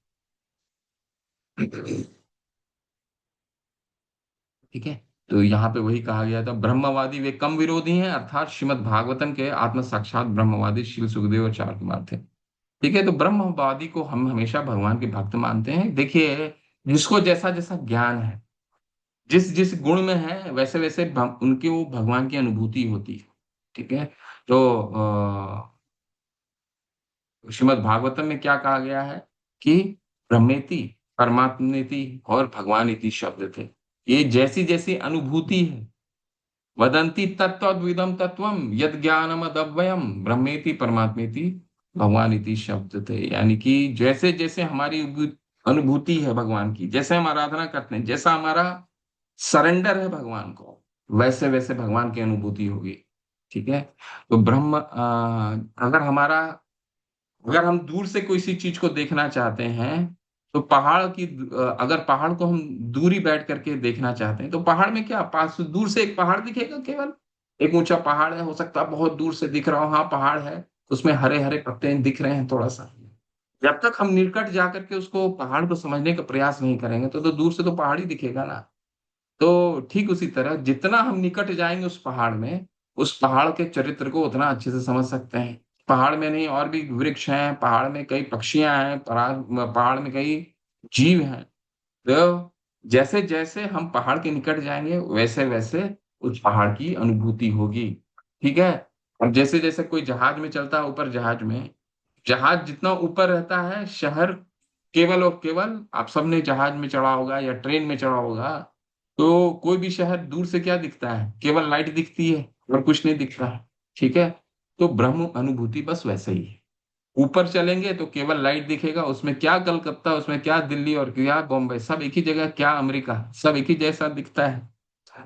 ठीक है। तो यहाँ पे वही कहा गया था, ब्रह्मवादी वे कम विरोधी हैं, अर्थात श्रीमद् भागवतम के आत्म साक्षात ब्रह्मवादी श्री सुखदेव और चार कुमार थे। ठीक है। तो ब्रह्मवादी को हम हमेशा भगवान के भक्त मानते हैं। देखिए, जिसको जैसा जैसा ज्ञान है, जिस जिस गुण में है, वैसे वैसे उनकी वो भगवान की अनुभूति होती है। ठीक है। तो श्रीमद् भागवतम में क्या कहा गया है कि ब्रह्मेति, परमात्मेति और भगवान इति शब्द थे। ये जैसी जैसी अनुभूति है, वदंती तत्त्वविदम तत्वम यद ज्ञानम अदव्ययम ब्रह्मेति परमात्मेति भगवान इति शब्द थे। यानी कि जैसे जैसे हमारी अनुभूति है भगवान की, जैसे हम आराधना करते हैं, जैसा हमारा सरेंडर है भगवान को, वैसे वैसे भगवान की अनुभूति होगी। ठीक है। तो अगर हम दूर से कोई सी चीज को देखना चाहते हैं, तो अगर पहाड़ को हम दूरी बैठ करके देखना चाहते हैं, तो पहाड़ में क्या, पास दूर से एक पहाड़ दिखेगा केवल, एक ऊंचा पहाड़ है, हो सकता है बहुत दूर से दिख रहा हो, हाँ पहाड़ है, उसमें हरे हरे पत्ते दिख रहे हैं थोड़ा सा। जब तक हम निकट जाकर के उसको पहाड़ को समझने का प्रयास नहीं करेंगे, तो दूर से तो पहाड़ ही दिखेगा ना। तो ठीक उसी तरह जितना हम निकट जाएंगे उस पहाड़ में, उस पहाड़ के चरित्र को उतना अच्छे से समझ सकते हैं। पहाड़ में नहीं, और भी वृक्ष हैं, पहाड़ में कई पक्षियां हैं, पहाड़ में कई जीव हैं। तो जैसे जैसे हम पहाड़ के निकट जाएंगे, वैसे वैसे उस पहाड़ की अनुभूति होगी। ठीक है। और जैसे जैसे कोई जहाज में चलता है, ऊपर जहाज में, जहाज जितना ऊपर रहता है, शहर केवल और केवल, आप सबने जहाज में चढ़ा होगा या ट्रेन में चढ़ा होगा, तो कोई भी शहर दूर से क्या दिखता है? केवल लाइट दिखती है और कुछ नहीं दिखता है। ठीक है। तो ब्रह्म अनुभूति बस वैसे ही है। ऊपर चलेंगे तो केवल लाइट दिखेगा, उसमें क्या कलकत्ता, उसमें क्या दिल्ली और क्या बॉम्बे, सब एक ही जगह, क्या अमेरिका, सब एक ही जैसा दिखता है।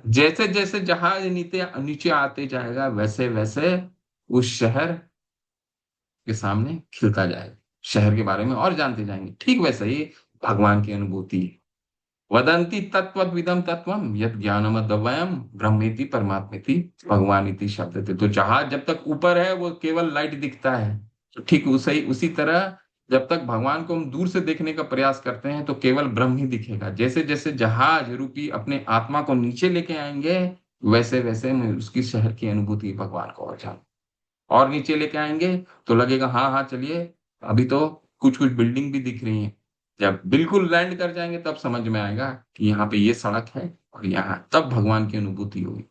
जैसे जैसे जहाज नीचे नीचे आते जाएगा, वैसे वैसे उस शहर के सामने खिलता जाएगा, शहर के बारे में और जानते जाएंगे। ठीक वैसे ही भगवान की अनुभूति है। वदंती तत्वविदम तत्वम यद ज्ञानमद्वयम ब्रह्मेति परमात्मेति भगवान इति शब्द थे। तो जहाज जब तक ऊपर है, वो केवल लाइट दिखता है। तो ठीक उसी उसी तरह, जब तक भगवान को हम दूर से देखने का प्रयास करते हैं, तो केवल ब्रह्म ही दिखेगा। जैसे जैसे जहाज रूपी अपने आत्मा को नीचे लेके आएंगे, वैसे वैसे हम उसकी शहर की अनुभूति भगवान को और नीचे लेके आएंगे, तो लगेगा हाँ हाँ चलिए, अभी तो कुछ कुछ बिल्डिंग भी दिख रही हैं। जब बिल्कुल लैंड कर जाएंगे, तब समझ में आएगा कि यहाँ पे ये सड़क है, और यहाँ तब भगवान की अनुभूति होगी।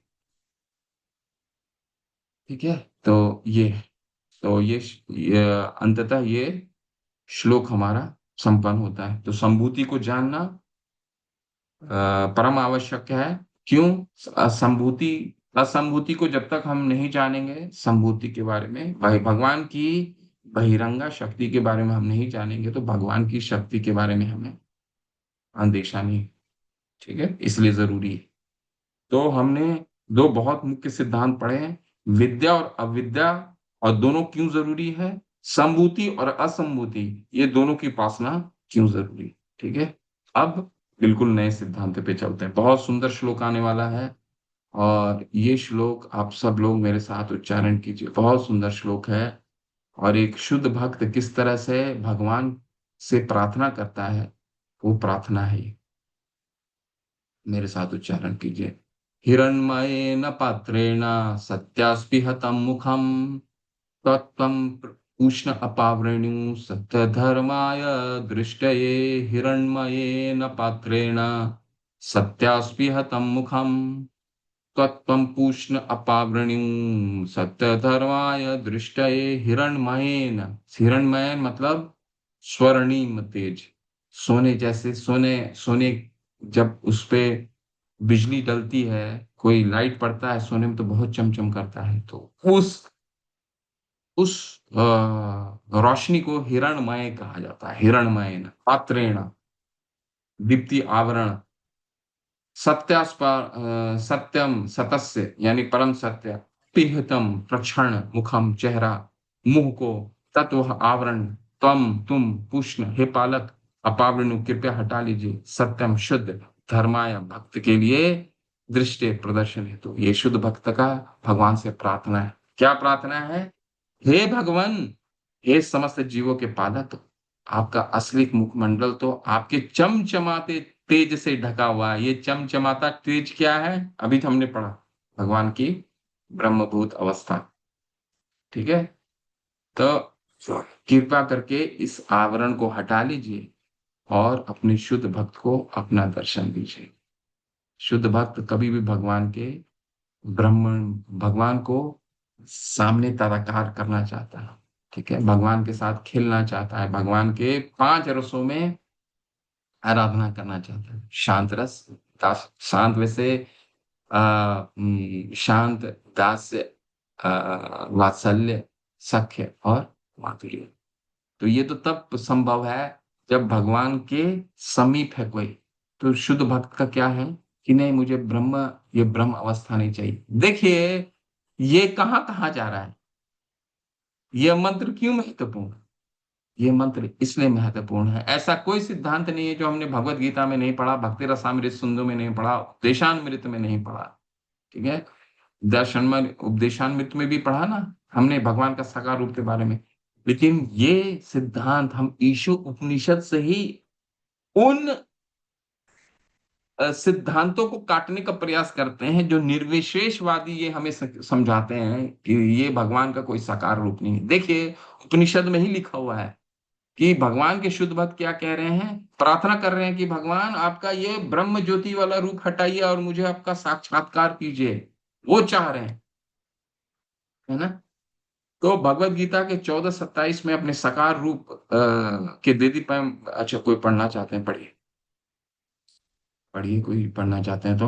ठीक है। तो ये अंततः ये श्लोक हमारा संपन्न होता है। तो संभूति को जानना परम आवश्यक है। क्यों? संभूति, असंभूति को जब तक हम नहीं जानेंगे, संभूति के बारे में, भाई भगवान की बहिरंगा शक्ति के बारे में हम नहीं जानेंगे, तो भगवान की शक्ति के बारे में हमें अंदेशा नहीं। ठीक है। इसलिए जरूरी है। तो हमने दो बहुत मुख्य सिद्धांत पढ़े हैं, विद्या और अविद्या, और दोनों क्यों जरूरी है, संभूति और असंभूति, ये दोनों की उपासना क्यों जरूरी है। ठीक है। अब बिल्कुल नए सिद्धांत पे चलते हैं। बहुत सुंदर श्लोक आने वाला है, और ये श्लोक आप सब लोग मेरे साथ उच्चारण कीजिए। बहुत सुंदर श्लोक है, और एक शुद्ध भक्त किस तरह से भगवान से प्रार्थना करता है, वो प्रार्थना है ये। मेरे साथ उच्चारण कीजिए। हिरण्मयेन पात्रेण सत्यास्पृहतं मुखम् तत्त्वं उष्ण अपावृणु सत्यधर्माय दृष्टये हिरण्मयेन पात्रेण सत्यास्पृहतं मुखम्। त्वत्त्वं पूष्ण अपावृणु सत्यधर्माय दृष्टये हिरण्मयेन। हिरण्मयन मतलब स्वर्णिम तेज, सोने जैसे। सोने सोने जब उस पे बिजली डलती है, कोई लाइट पड़ता है सोने में तो बहुत चमचम करता है, तो उस रोशनी को हिरणमय कहा जाता है। हिरणमय पात्रेण दीप्ति आवरण। सत्यम सतस्य यानी परम सत्य। पिहतम प्रक्षण मुखम चेहरा, मुंह को तत्व आवरण। तुम पुष्ण हे पालक, अपावृणु कृपया हटा लीजिए। सत्यम शुद्ध, धर्माय भक्त के लिए, दृष्टि प्रदर्शन हेतु। ये शुद्ध भक्त का भगवान से प्रार्थना है। क्या प्रार्थना है? हे भगवान, हे समस्त जीवों के पालक, आपका असली मुखमंडल तो आपके चमचमाते तेज से ढका हुआ है। ये चमचमाता तेज क्या है? अभी तो हमने पढ़ा, भगवान की ब्रह्मभूत अवस्था। ठीक है, तो कृपा करके इस आवरण को हटा लीजिए और अपने शुद्ध भक्त को अपना दर्शन दीजिए। शुद्ध भक्त कभी भी भगवान के ब्रह्म भगवान को सामने तदाकार करना चाहता है। ठीक है, भगवान के साथ खेलना चाहता है, भगवान के पांच रसों में आराधना करना चाहता है। शांत रस, दास शांत वैसे शांत, दास्य, वात्सल्य, सख्य और माधुर्य। तो ये तो तब संभव है जब भगवान के समीप है कोई। तो शुद्ध भक्त का क्या है कि नहीं, मुझे ये ब्रह्म अवस्था नहीं चाहिए। देखिए, ये कहाँ कहाँ जा रहा है, ये मंत्र क्यों महत्वपूर्ण है? ये मंत्र इसलिए महत्वपूर्ण है, ऐसा कोई सिद्धांत नहीं है जो हमने भगवत गीता में नहीं पढ़ा, भक्ति रसामृत सिंधु में नहीं पढ़ा, उपदेशामृत में नहीं पढ़ा। ठीक है, दर्शन में उपदेशामृत में भी पढ़ा ना हमने भगवान का साकार रूप के बारे में। लेकिन ये सिद्धांत हम ईशो उपनिषद से ही उन सिद्धांतों को काटने का प्रयास करते हैं जो निर्विशेषवादी ये हमें समझाते हैं कि ये भगवान का कोई साकार रूप नहीं है। देखिए, उपनिषद में ही लिखा हुआ है कि भगवान के शुद्ध भक्त क्या कह रहे हैं, प्रार्थना कर रहे हैं कि भगवान आपका ये ब्रह्म ज्योति वाला रूप हटाइए और मुझे आपका साक्षात्कार कीजिए। वो चाह रहे हैं, है ना। तो भगवत गीता के 14:27 में अपने साकार रूप के दीदी पैम। अच्छा, कोई पढ़ना चाहते हैं पढ़िए, पढ़िए, कोई पढ़ना चाहते हैं तो।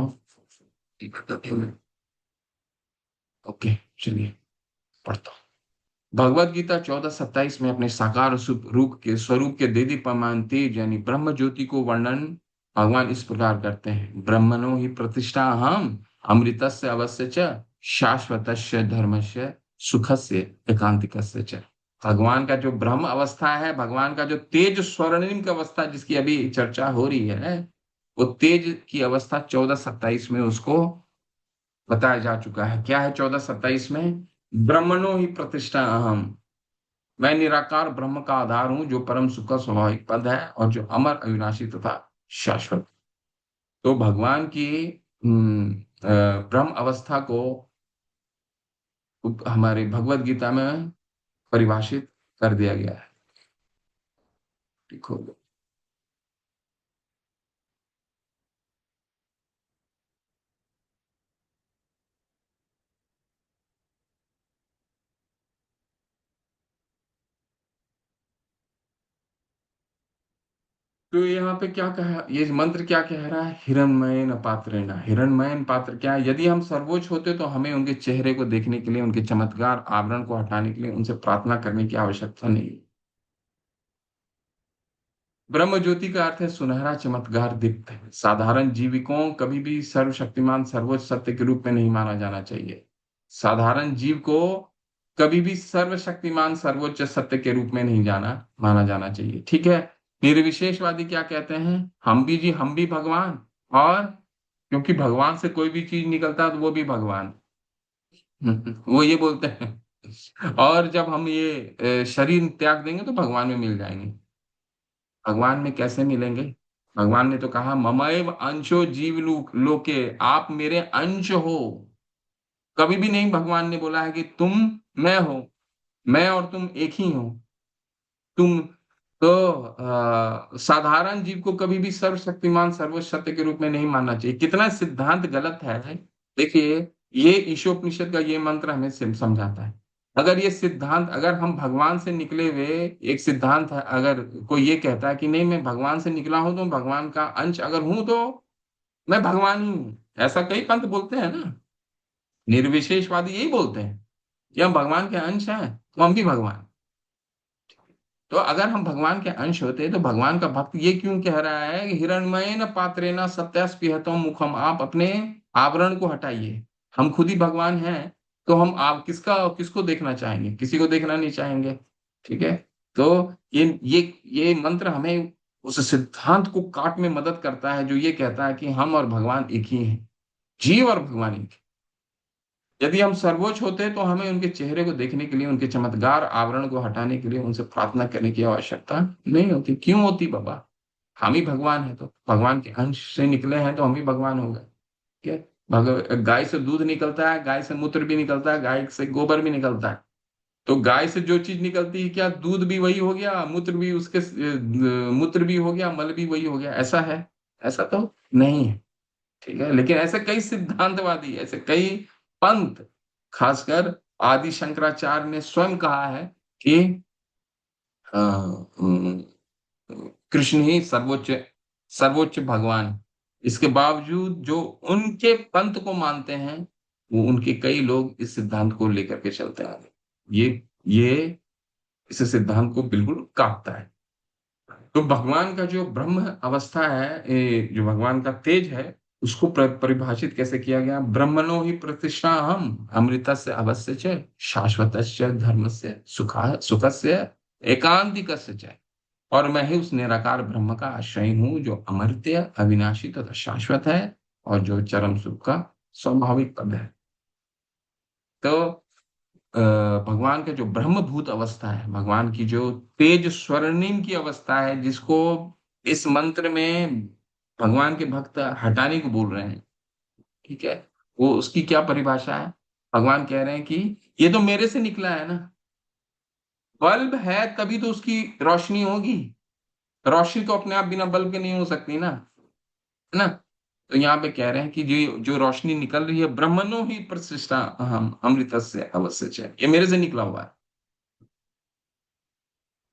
ओके, चलिए पढ़ता हूँ। भगवत गीता 14:27 में अपने साकार रूप के स्वरूप के दीदीप्यमान तेज यानी ब्रह्म ज्योति को वर्णन भगवान इस प्रकार करते हैं। ब्रह्मणो ही प्रतिष्ठा हम अमृतस्य अवस्य च शाश्वतस्य धर्मस्य सुखस्य एकांतिकस्य च। भगवान का जो ब्रह्म अवस्था है, भगवान का जो तेज स्वर्णिम की अवस्था जिसकी अभी चर्चा हो रही है, वो तेज की अवस्था 14:27 में उसको बताया जा चुका है। क्या है 14:27 में? ब्रह्मणो ही प्रतिष्ठा अहम, मैं निराकार ब्रह्म का आधार हूं जो परम सुख का स्वाभाविक पद है और जो अमर अविनाशी तथा शाश्वत। तो भगवान की ब्रह्म अवस्था को हमारे भगवत गीता में परिभाषित कर दिया गया है। देखो, तो यहाँ पे क्या कहा, ये मंत्र क्या कह रहा है? हिरण्मयेन पात्रेण। हिरण्मयन पात्र क्या है? यदि हम सर्वोच्च होते तो हमें उनके चेहरे को देखने के लिए, उनके चमत्कार आवरण को हटाने के लिए उनसे प्रार्थना करने की आवश्यकता नहीं। ब्रह्म ज्योति का अर्थ है सुनहरा, चमत्कार, दीप्त है। साधारण जीविकों कभी भी सर्वशक्तिमान सर्वोच्च सत्य के रूप में नहीं माना जाना चाहिए। साधारण जीव को कभी भी सर्वशक्तिमान सर्वोच्च सत्य के रूप में नहीं माना जाना चाहिए। ठीक है, निर्विशेषवादी क्या कहते हैं? हम भी जी, हम भी भगवान, और क्योंकि भगवान से कोई भी चीज निकलता है तो वो भी भगवान। वो ये बोलते हैं, और जब हम ये शरीर त्याग देंगे तो भगवान में मिल जाएंगे। भगवान में कैसे मिलेंगे? भगवान ने तो कहा ममैव अंशो जीव लोके, आप मेरे अंश हो। कभी भी नहीं भगवान ने बोला है कि तुम मैं हो। मैं और तुम एक ही हो। तुम तो साधारण जीव को कभी भी सर्वशक्तिमान सर्वोच्च सत्य के रूप में नहीं मानना चाहिए। कितना सिद्धांत गलत है। देखिए, ये ईशोपनिषद का ये मंत्र हमें समझाता है। अगर ये सिद्धांत, अगर हम भगवान से निकले हुए, एक सिद्धांत है, अगर कोई ये कहता है कि नहीं मैं भगवान से निकला हूं तो भगवान का अंश अगर हूं तो मैं भगवान ही हूं, ऐसा कई पंथ बोलते हैं ना, निर्विशेषवादी यही बोलते हैं कि हम भगवान के अंश हैं तो हम भी भगवान। तो अगर हम भगवान के अंश होते तो भगवान का भक्त ये क्यों कह रहा है कि हिरण्मयेन पात्रेण सत्यास्पिहतो मुखम, आप अपने आवरण को हटाइए। हम खुद ही भगवान हैं, तो हम आप किसको देखना चाहेंगे? किसी को देखना नहीं चाहेंगे। ठीक है। तो ये मंत्र हमें उस सिद्धांत को काट में मदद करता है जो ये कहता है कि हम और भगवान एक ही हैं, जीव और भगवान एक। यदि हम सर्वोच्च होते तो हमें उनके चेहरे को देखने के लिए, उनके चमत्कार आवरण को हटाने के लिए उनसे प्रार्थना करने की आवश्यकता नहीं होती। क्यों होती बाबा? हम ही भगवान है, तो भगवान के अंश से निकले हैं तो हम ही भगवान हो गए। ठीक है। गाय से दूध निकलता है, गाय से मूत्र भी निकलता है, गाय से गोबर भी निकलता है। तो गाय से जो चीज निकलती है, क्या दूध भी वही हो गया, मूत्र भी उसके मूत्र भी हो गया, मल भी वही हो गया? ऐसा है? ऐसा तो नहीं है। ठीक है। लेकिन ऐसे कई सिद्धांतवादी, ऐसे कई पंथ, खासकर आदि शंकराचार्य ने स्वयं कहा है कि अ, अम, कृष्ण ही सर्वोच्च सर्वोच्च भगवान है। इसके बावजूद जो उनके पंथ को मानते हैं, वो उनके कई लोग इस सिद्धांत को लेकर के चलते हैं। ये इस सिद्धांत को बिल्कुल काटता है। तो भगवान का जो ब्रह्म अवस्था है, जो भगवान का तेज है, उसको परिभाषित कैसे किया गया? ब्रह्मणो ही प्रतिष्ठा हम अमृतस्य अवस्य शाश्वतस्य धर्मस्य सुखस्य एकांतिकस्य च। और मैं ही उस निराकार ब्रह्म का आश्रय हूं जो अमर्त्य, अविनाशी तथा शाश्वत है, और जो चरम सुख का स्वाभाविक पद है। तो अ, भगवान का जो ब्रह्मभूत अवस्था है, भगवान की जो तेज स्वर्णिम की अवस्था है, जिसको इस मंत्र में भगवान के भक्त हटाने को बोल रहे हैं। ठीक है। वो उसकी क्या परिभाषा है? भगवान कह रहे हैं कि ये तो मेरे से निकला है ना। बल्ब है तभी तो उसकी रोशनी होगी। रोशनी तो अपने आप बिना बल्ब के नहीं हो सकती ना, है ना? तो यहाँ पे कह रहे हैं कि जो जो रोशनी निकल रही है, ब्रह्मणो ही प्रतिष्ठा हम अमृतस्य अवस्य, ये मेरे से निकला हुआ है।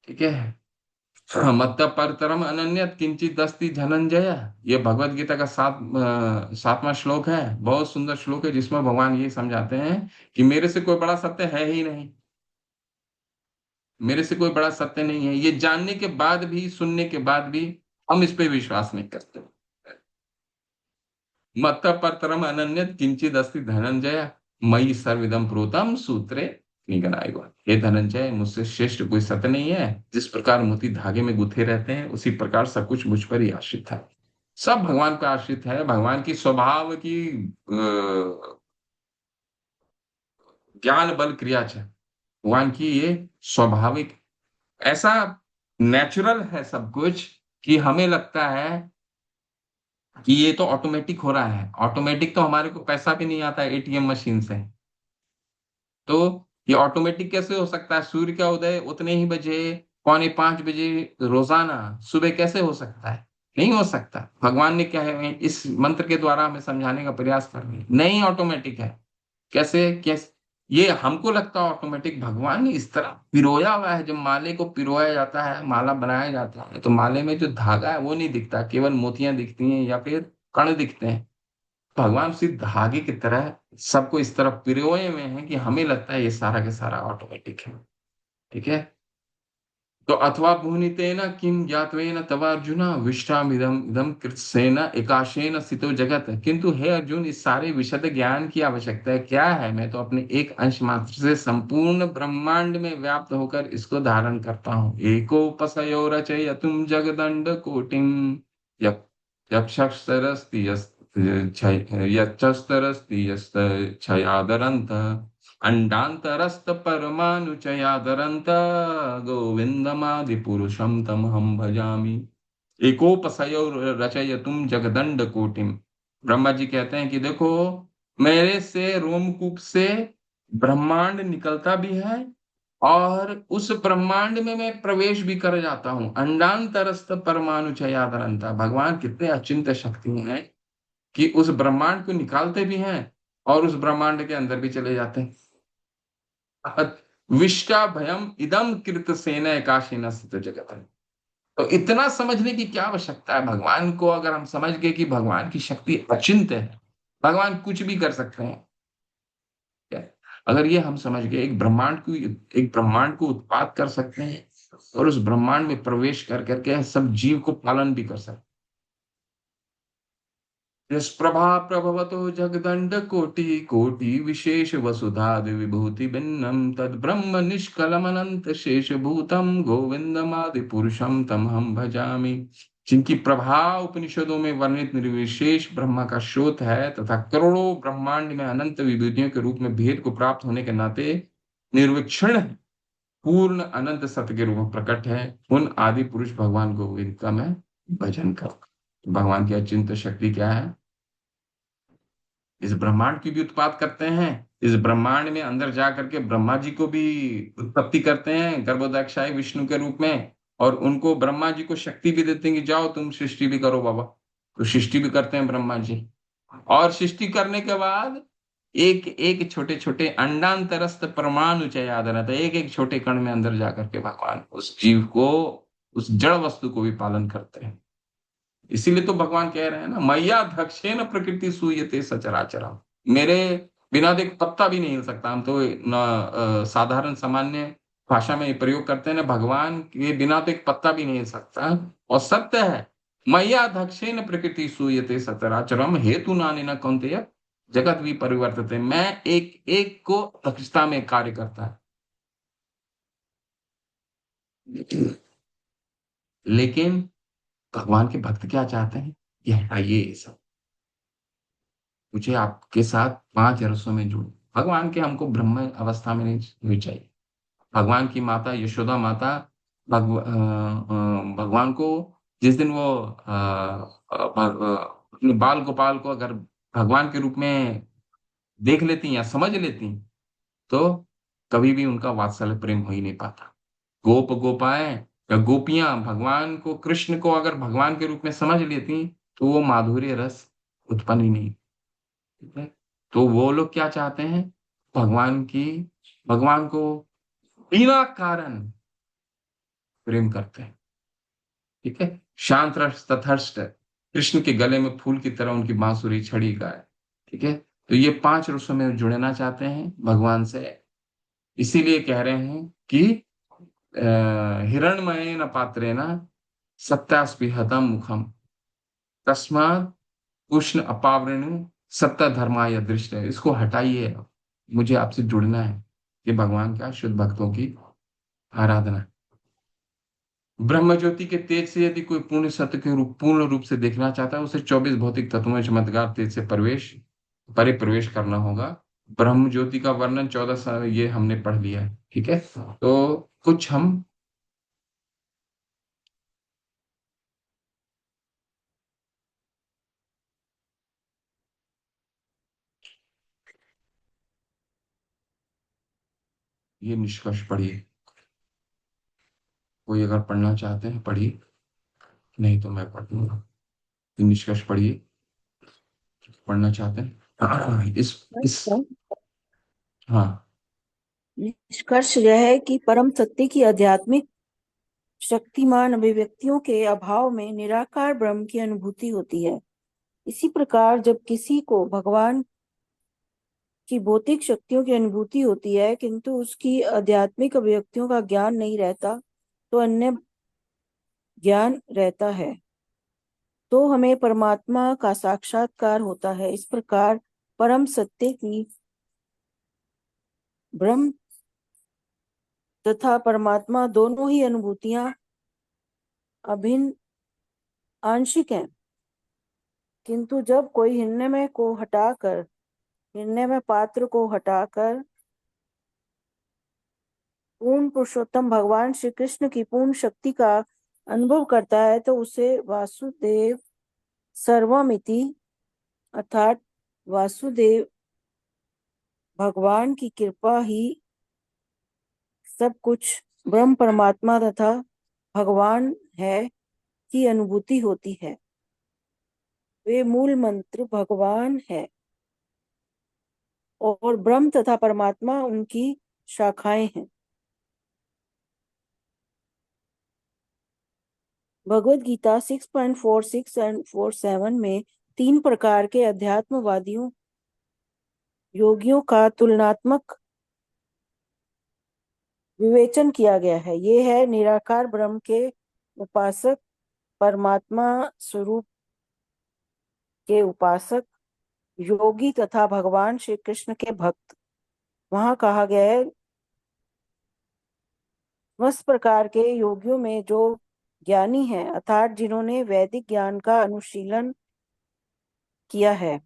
ठीक है। मत्त परतरम अनन्यत किंचित अस्ति धनंजय। ये भगवत गीता का 7वां श्लोक है। बहुत सुंदर श्लोक है जिसमें भगवान ये समझाते हैं कि मेरे से कोई बड़ा सत्य है ही नहीं। मेरे से कोई बड़ा सत्य नहीं है, ये जानने के बाद भी, सुनने के बाद भी हम इस पे विश्वास नहीं करते। मत्त परतरम अनन्यत किंचित अस्ति धनंजय मयि सर्विदम प्रोतम सूत्रे निगनाय। हे धनंजय, मुझसे श्रेष्ठ कोई सत्य नहीं है। जिस प्रकार मोती धागे में गुथे रहते हैं, उसी प्रकार सब कुछ मुझ पर ही आश्रित है। सब भगवान पर आश्रित है। भगवान की स्वभाव की ज्ञान बल क्रिया है। भगवान की ये स्वाभाविक, ऐसा नेचुरल है सब कुछ कि हमें लगता है कि ये तो ऑटोमेटिक हो रहा है। ऑटोमेटिक तो हमारे को पैसा भी नहीं आता है एटीएम मशीन से। तो ये ऑटोमेटिक कैसे हो सकता है? सूर्य का उदय उतने ही बजे, 4:45 बजे रोजाना सुबह कैसे हो सकता है? नहीं हो सकता। भगवान ने क्या है इस मंत्र के द्वारा हमें समझाने का प्रयास कर रहे हैं, नहीं ऑटोमेटिक है। कैसे ये हमको लगता है ऑटोमेटिक, भगवान ने इस तरह पिरोया हुआ है। जब माले को पिरोया जाता है, माला बनाया जाता है, तो माले में जो धागा है वो नहीं दिखता, केवल मोतियां दिखती हैं या फिर कण दिखते हैं। भगवान सिर्फ धागे की तरह सबको इस तरह पिरोए हुए हैं कि हमें लगता है ये सारा के सारा ऑटोमेटिक है। ठीक है। तो अथवा भूनितेन किं ज्ञात्वेन तव अर्जुन विश्रामिदम इदम कृत्सेन एकाशेन स्थितो जगत। किंतु हे अर्जुन, इस सारे विशद ज्ञान की आवश्यकता है क्या है? मैं तो अपने एक अंश मात्र से संपूर्ण ब्रह्मांड में व्याप्त होकर इसको धारण करता हूँ। एकोपसयो रचयितुम जगदंड कोटिम यक्षरस्ति यक्षरस्ति यश्चयादरंत अंडांतरस्त परमाणुचयादरंत गोविंदमादि पुरुषम तमहम भजामि। एकोपसयो रचयितुम जगदंड कोटिम। ब्रह्मा जी कहते हैं कि देखो, मेरे से रोमकूप से ब्रह्मांड निकलता भी है, और उस ब्रह्मांड में मैं प्रवेश भी कर जाता हूँ। अंडांतरस्थ परमाणु छयादरंता, भगवान कितने अचिंत्य शक्ति हैं कि उस ब्रह्मांड को निकालते भी हैं और उस ब्रह्मांड के अंदर भी चले जाते हैं। विष्टा भयम इदम कृत सेना काशीन स्थित जगत। तो इतना समझने की क्या आवश्यकता है? भगवान को अगर हम समझ गए कि भगवान की शक्ति अचिंत्य है, भगवान कुछ भी कर सकते हैं, क्या है? अगर ये हम समझ गए एक ब्रह्मांड को उत्पाद कर सकते हैं और उस ब्रह्मांड में प्रवेश कर करके सब जीव को पालन भी कर सकते हैं। यस्प्रभा प्रभवतो जगदण्ड कोटि कोटि विशेष वसुधादि विभूति भिन्नम तद ब्रह्म निष्कलमनंत शेष भूतम गोविंदमादि पुरुषम तमहम भजामि। जिनकी प्रभा उपनिषदों में वर्णित निर्विशेष ब्रह्मा का स्रोत है तथा करोड़ों ब्रह्मांड में अनंत विभूतियों के रूप में भेद को प्राप्त होने के नाते निर्विक्षण है, पूर्ण अनंत सत्य के रूप में प्रकट है, उन आदि पुरुष भगवान गोविंद का मैं भजन कर। भगवान की अचिंत्य शक्ति क्या है? इस ब्रह्मांड की भी उत्पाद करते हैं, इस ब्रह्मांड में अंदर जा करके ब्रह्मा जी को भी उत्पत्ति करते हैं गर्भोदक्षाई विष्णु के रूप में, और उनको ब्रह्मा जी को शक्ति भी देते हैं कि जाओ तुम सृष्टि भी करो बाबा। तो सृष्टि भी करते हैं ब्रह्मा जी। और सृष्टि करने के बाद एक एक छोटे छोटे अंडांतरस्थ परमाणु चयादन, एक एक छोटे कण में अंदर जा करके भगवान उस जीव को, उस जड़ वस्तु को भी पालन करते हैं। इसीलिए तो भगवान कह रहे हैं ना, मैया धक्षेन प्रकृति सूयते सचराचरम। मेरे बिना देख पत्ता भी नहीं हिल सकता। हम तो साधारण सामान्य भाषा में ये प्रयोग करते हैं ना, भगवान के बिना तो एक पत्ता भी नहीं हिल सकता। और सत्य है, मैया धक्षेन प्रकृति सूयते सचराचरम हेतु नानेन कौन्तेय जगत भी परिवर्तित है। मैं एक एक को दक्षता में कार्य करता है। लेकिन भगवान के भक्त क्या चाहते हैं? ये हटाइए ये सब, मुझे आपके साथ 5 रसों में जुड़। भगवान के हमको ब्रह्म अवस्था में नहीं चाहिए। भगवान की माता यशोदा माता भगवान को जिस दिन वो अपने बाल गोपाल को अगर भगवान के रूप में देख लेती या समझ लेती, तो कभी भी उनका वात्सल्य प्रेम हो ही नहीं पाता। गोप गोपाएं या गोपियां भगवान को, कृष्ण को अगर भगवान के रूप में समझ लेती, तो वो माधुर्य रस उत्पन्न ही नहीं। ठीक है? तो वो लोग क्या चाहते हैं? भगवान की भगवान को बिना कारण प्रेम करते हैं। ठीक है? शांत रस तटस्थ कृष्ण के गले में फूल की तरह उनकी बांसुरी छड़ी गाए। ठीक है? तो ये 5 रसों में जुड़ना चाहते हैं भगवान से। इसीलिए कह रहे हैं कि हिरण्मयेन पात्रेण सत्यास्पृहतम मुखम तस्मात् उष्ण अपावृणु सत्य धर्माय दृष्ट है। इसको हटाइए। मुझे आपसे जुड़ना है। ये भगवान का शुद्ध भक्तों की आराधना। ब्रह्म ज्योति के तेज से यदि कोई पूर्ण सत्य के रूप पूर्ण रूप से देखना चाहता है, उसे 24 भौतिक तत्वों में चमत्कार तेज से परिप्रवेश करना होगा। ब्रह्म ज्योति का वर्णन 14 ये हमने पढ़ लिया है। ठीक है? तो कुछ हम ये निष्कर्ष पढ़िए। कोई अगर पढ़ना चाहते हैं पढ़िए, नहीं तो मैं पढ़ दूंगा। ये निष्कर्ष पढ़िए, पढ़ना चाहते हैं। इस हाँ। निष्कर्ष यह है कि परम सत्य की आध्यात्मिक शक्तिमान अभिव्यक्तियों के अभाव में निराकार ब्रह्म की अनुभूति होती है। इसी प्रकार जब किसी को भगवान की भौतिक शक्तियों की अनुभूति होती है किंतु उसकी आध्यात्मिक अभिव्यक्तियों का ज्ञान नहीं रहता, तो अन्य ज्ञान रहता है, तो हमें परमात्मा का साक्षात्कार होता है। इस प्रकार परम सत्य की ब्रह्म तथा परमात्मा दोनों ही अनुभूतियां अभिन्न आंशिक हैं, किंतु जब कोई हिरण्य में पात्र को हटाकर पूर्ण पुरुषोत्तम भगवान श्री कृष्ण की पूर्ण शक्ति का अनुभव करता है, तो उसे वासुदेव सर्वमिति अर्थात वासुदेव भगवान की कृपा ही सब कुछ ब्रह्म परमात्मा तथा भगवान है की अनुभूति होती है। वे मूल मंत्र भगवान है और ब्रह्म तथा परमात्मा उनकी शाखाएं हैं। भगवत गीता 6.46 एंड 47 में 3 प्रकार के अध्यात्मवादियों योगियों का तुलनात्मक विवेचन किया गया है। ये है निराकार ब्रह्म के उपासक, परमात्मा स्वरूप के उपासक, योगी तथा भगवान श्री कृष्ण के भक्त। वहां कहा गया है समस्त प्रकार के योगियों में जो ज्ञानी हैं अर्थात जिन्होंने वैदिक ज्ञान का अनुशीलन किया है,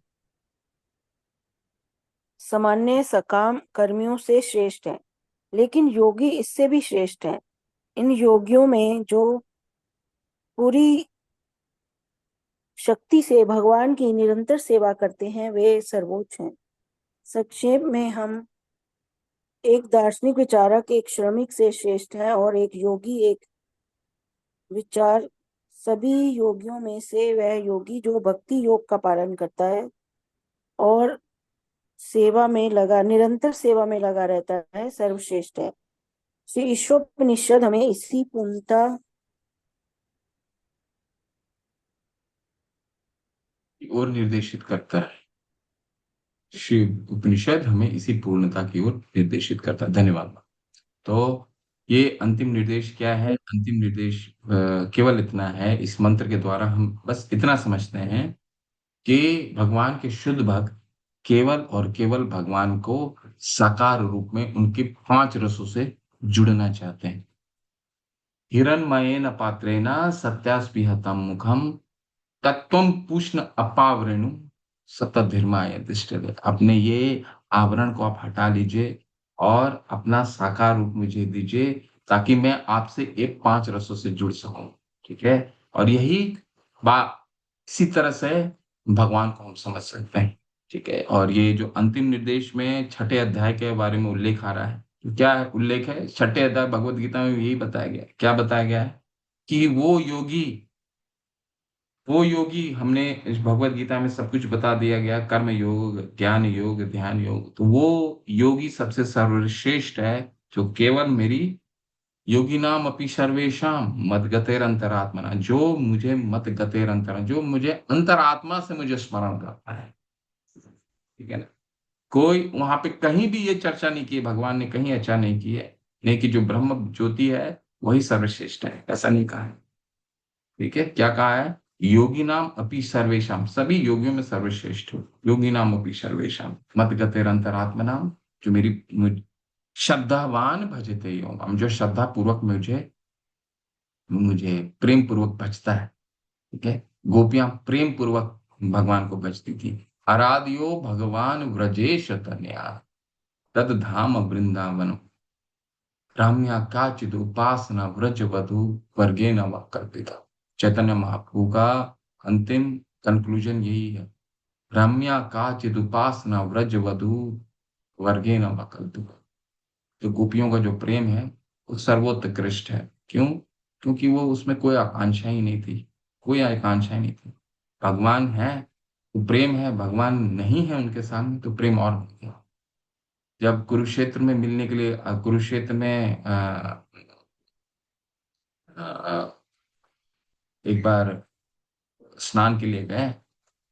सामान्य सकाम कर्मियों से श्रेष्ठ हैं, लेकिन योगी इससे भी श्रेष्ठ हैं। इन योगियों में जो पूरी शक्ति से भगवान की निरंतर सेवा करते हैं वे सर्वोच्च हैं। संक्षेप में हम एक दार्शनिक विचारक एक श्रमिक से श्रेष्ठ है और एक योगी एक विचार सभी योगियों में से वह योगी जो भक्ति योग का पालन करता है और निरंतर सेवा में लगा रहता है सर्वश्रेष्ठ है। श्री ईशोपनिषद हमें इसी पूर्णता की ओर निर्देशित करता है। श्री उपनिषद हमें इसी पूर्णता की ओर निर्देशित करता है। धन्यवाद। तो ये अंतिम निर्देश क्या है? अंतिम निर्देश केवल इतना है, इस मंत्र के द्वारा हम बस इतना समझते हैं कि भगवान के शुद्ध भक्त केवल और केवल भगवान को साकार रूप में उनके 5 रसों से जुड़ना चाहते हैं। हिरण्मयेन पात्रेण सत्यास्पिहतं मुखम तत्वम पूष्ण अपावृणु सतधर्माय दृष्टि। अपने ये आवरण को आप हटा लीजिए और अपना साकार रूप मुझे दीजिए ताकि मैं आपसे एक 5 रसों से जुड़ सकूं। ठीक है, और यही बात इसी तरह से भगवान को हम समझ सकते हैं। ठीक है, और ये जो अंतिम निर्देश में 6ठे अध्याय के बारे में उल्लेख आ रहा है, तो क्या है उल्लेख है? 6ठे अध्याय भगवत गीता में यही बताया गया है। क्या बताया गया है? कि वो योगी हमने इस भगवत गीता में सब कुछ बता दिया गया, कर्म योग, ज्ञान योग, ध्यान योग। तो वो योगी सबसे सर्वश्रेष्ठ है जो केवल मेरी योगी नाम अपि सर्वेशम मद गतेर अंतरात्मना, जो मुझे मत गतेर अंतर, जो मुझे अंतरात्मा से मुझे स्मरण करता है। ठीक है ना? कोई वहां पे कहीं भी ये चर्चा नहीं की, भगवान ने कहीं अच्छा नहीं की है, नहीं कि जो ब्रह्म ज्योति है वही सर्वश्रेष्ठ है, ऐसा नहीं कहा है। ठीक है, क्या कहा है? योगी नाम अपि सर्वेशम, सभी योगियों में सर्वश्रेष्ठ हो। योगी नाम अपि सर्वेशम मत गतेर अंतरात्मा नाम, जो श्रद्धावान भजते योगम, जो श्रद्धा पूर्वक मुझे मुझे प्रेम पूर्वक भजता है। ठीक है, गोपियां प्रेम पूर्वक भगवान को भजती थी। आराध्यो भगवान व्रजेश तनया तद धाम वृंदावन राम्या काचिद उपासना व्रज वधु वर्गे न कल्पिता। चैतन्य महाप्रभु का अंतिम कंक्लूजन यही है, रम्या काचिद उपासना व्रज वधु वर्गे न कल्पिता। तो गोपियों का जो प्रेम है वो सर्वोत्कृष्ट है। क्यों? क्योंकि वो उसमें कोई आकांक्षा ही नहीं थी, कोई आकांक्षा ही नहीं थी। भगवान है तो प्रेम है, भगवान नहीं है उनके सामने तो प्रेम और नहीं है। जब कुरुक्षेत्र में मिलने के लिए कुरुक्षेत्र में एक बार स्नान के लिए गए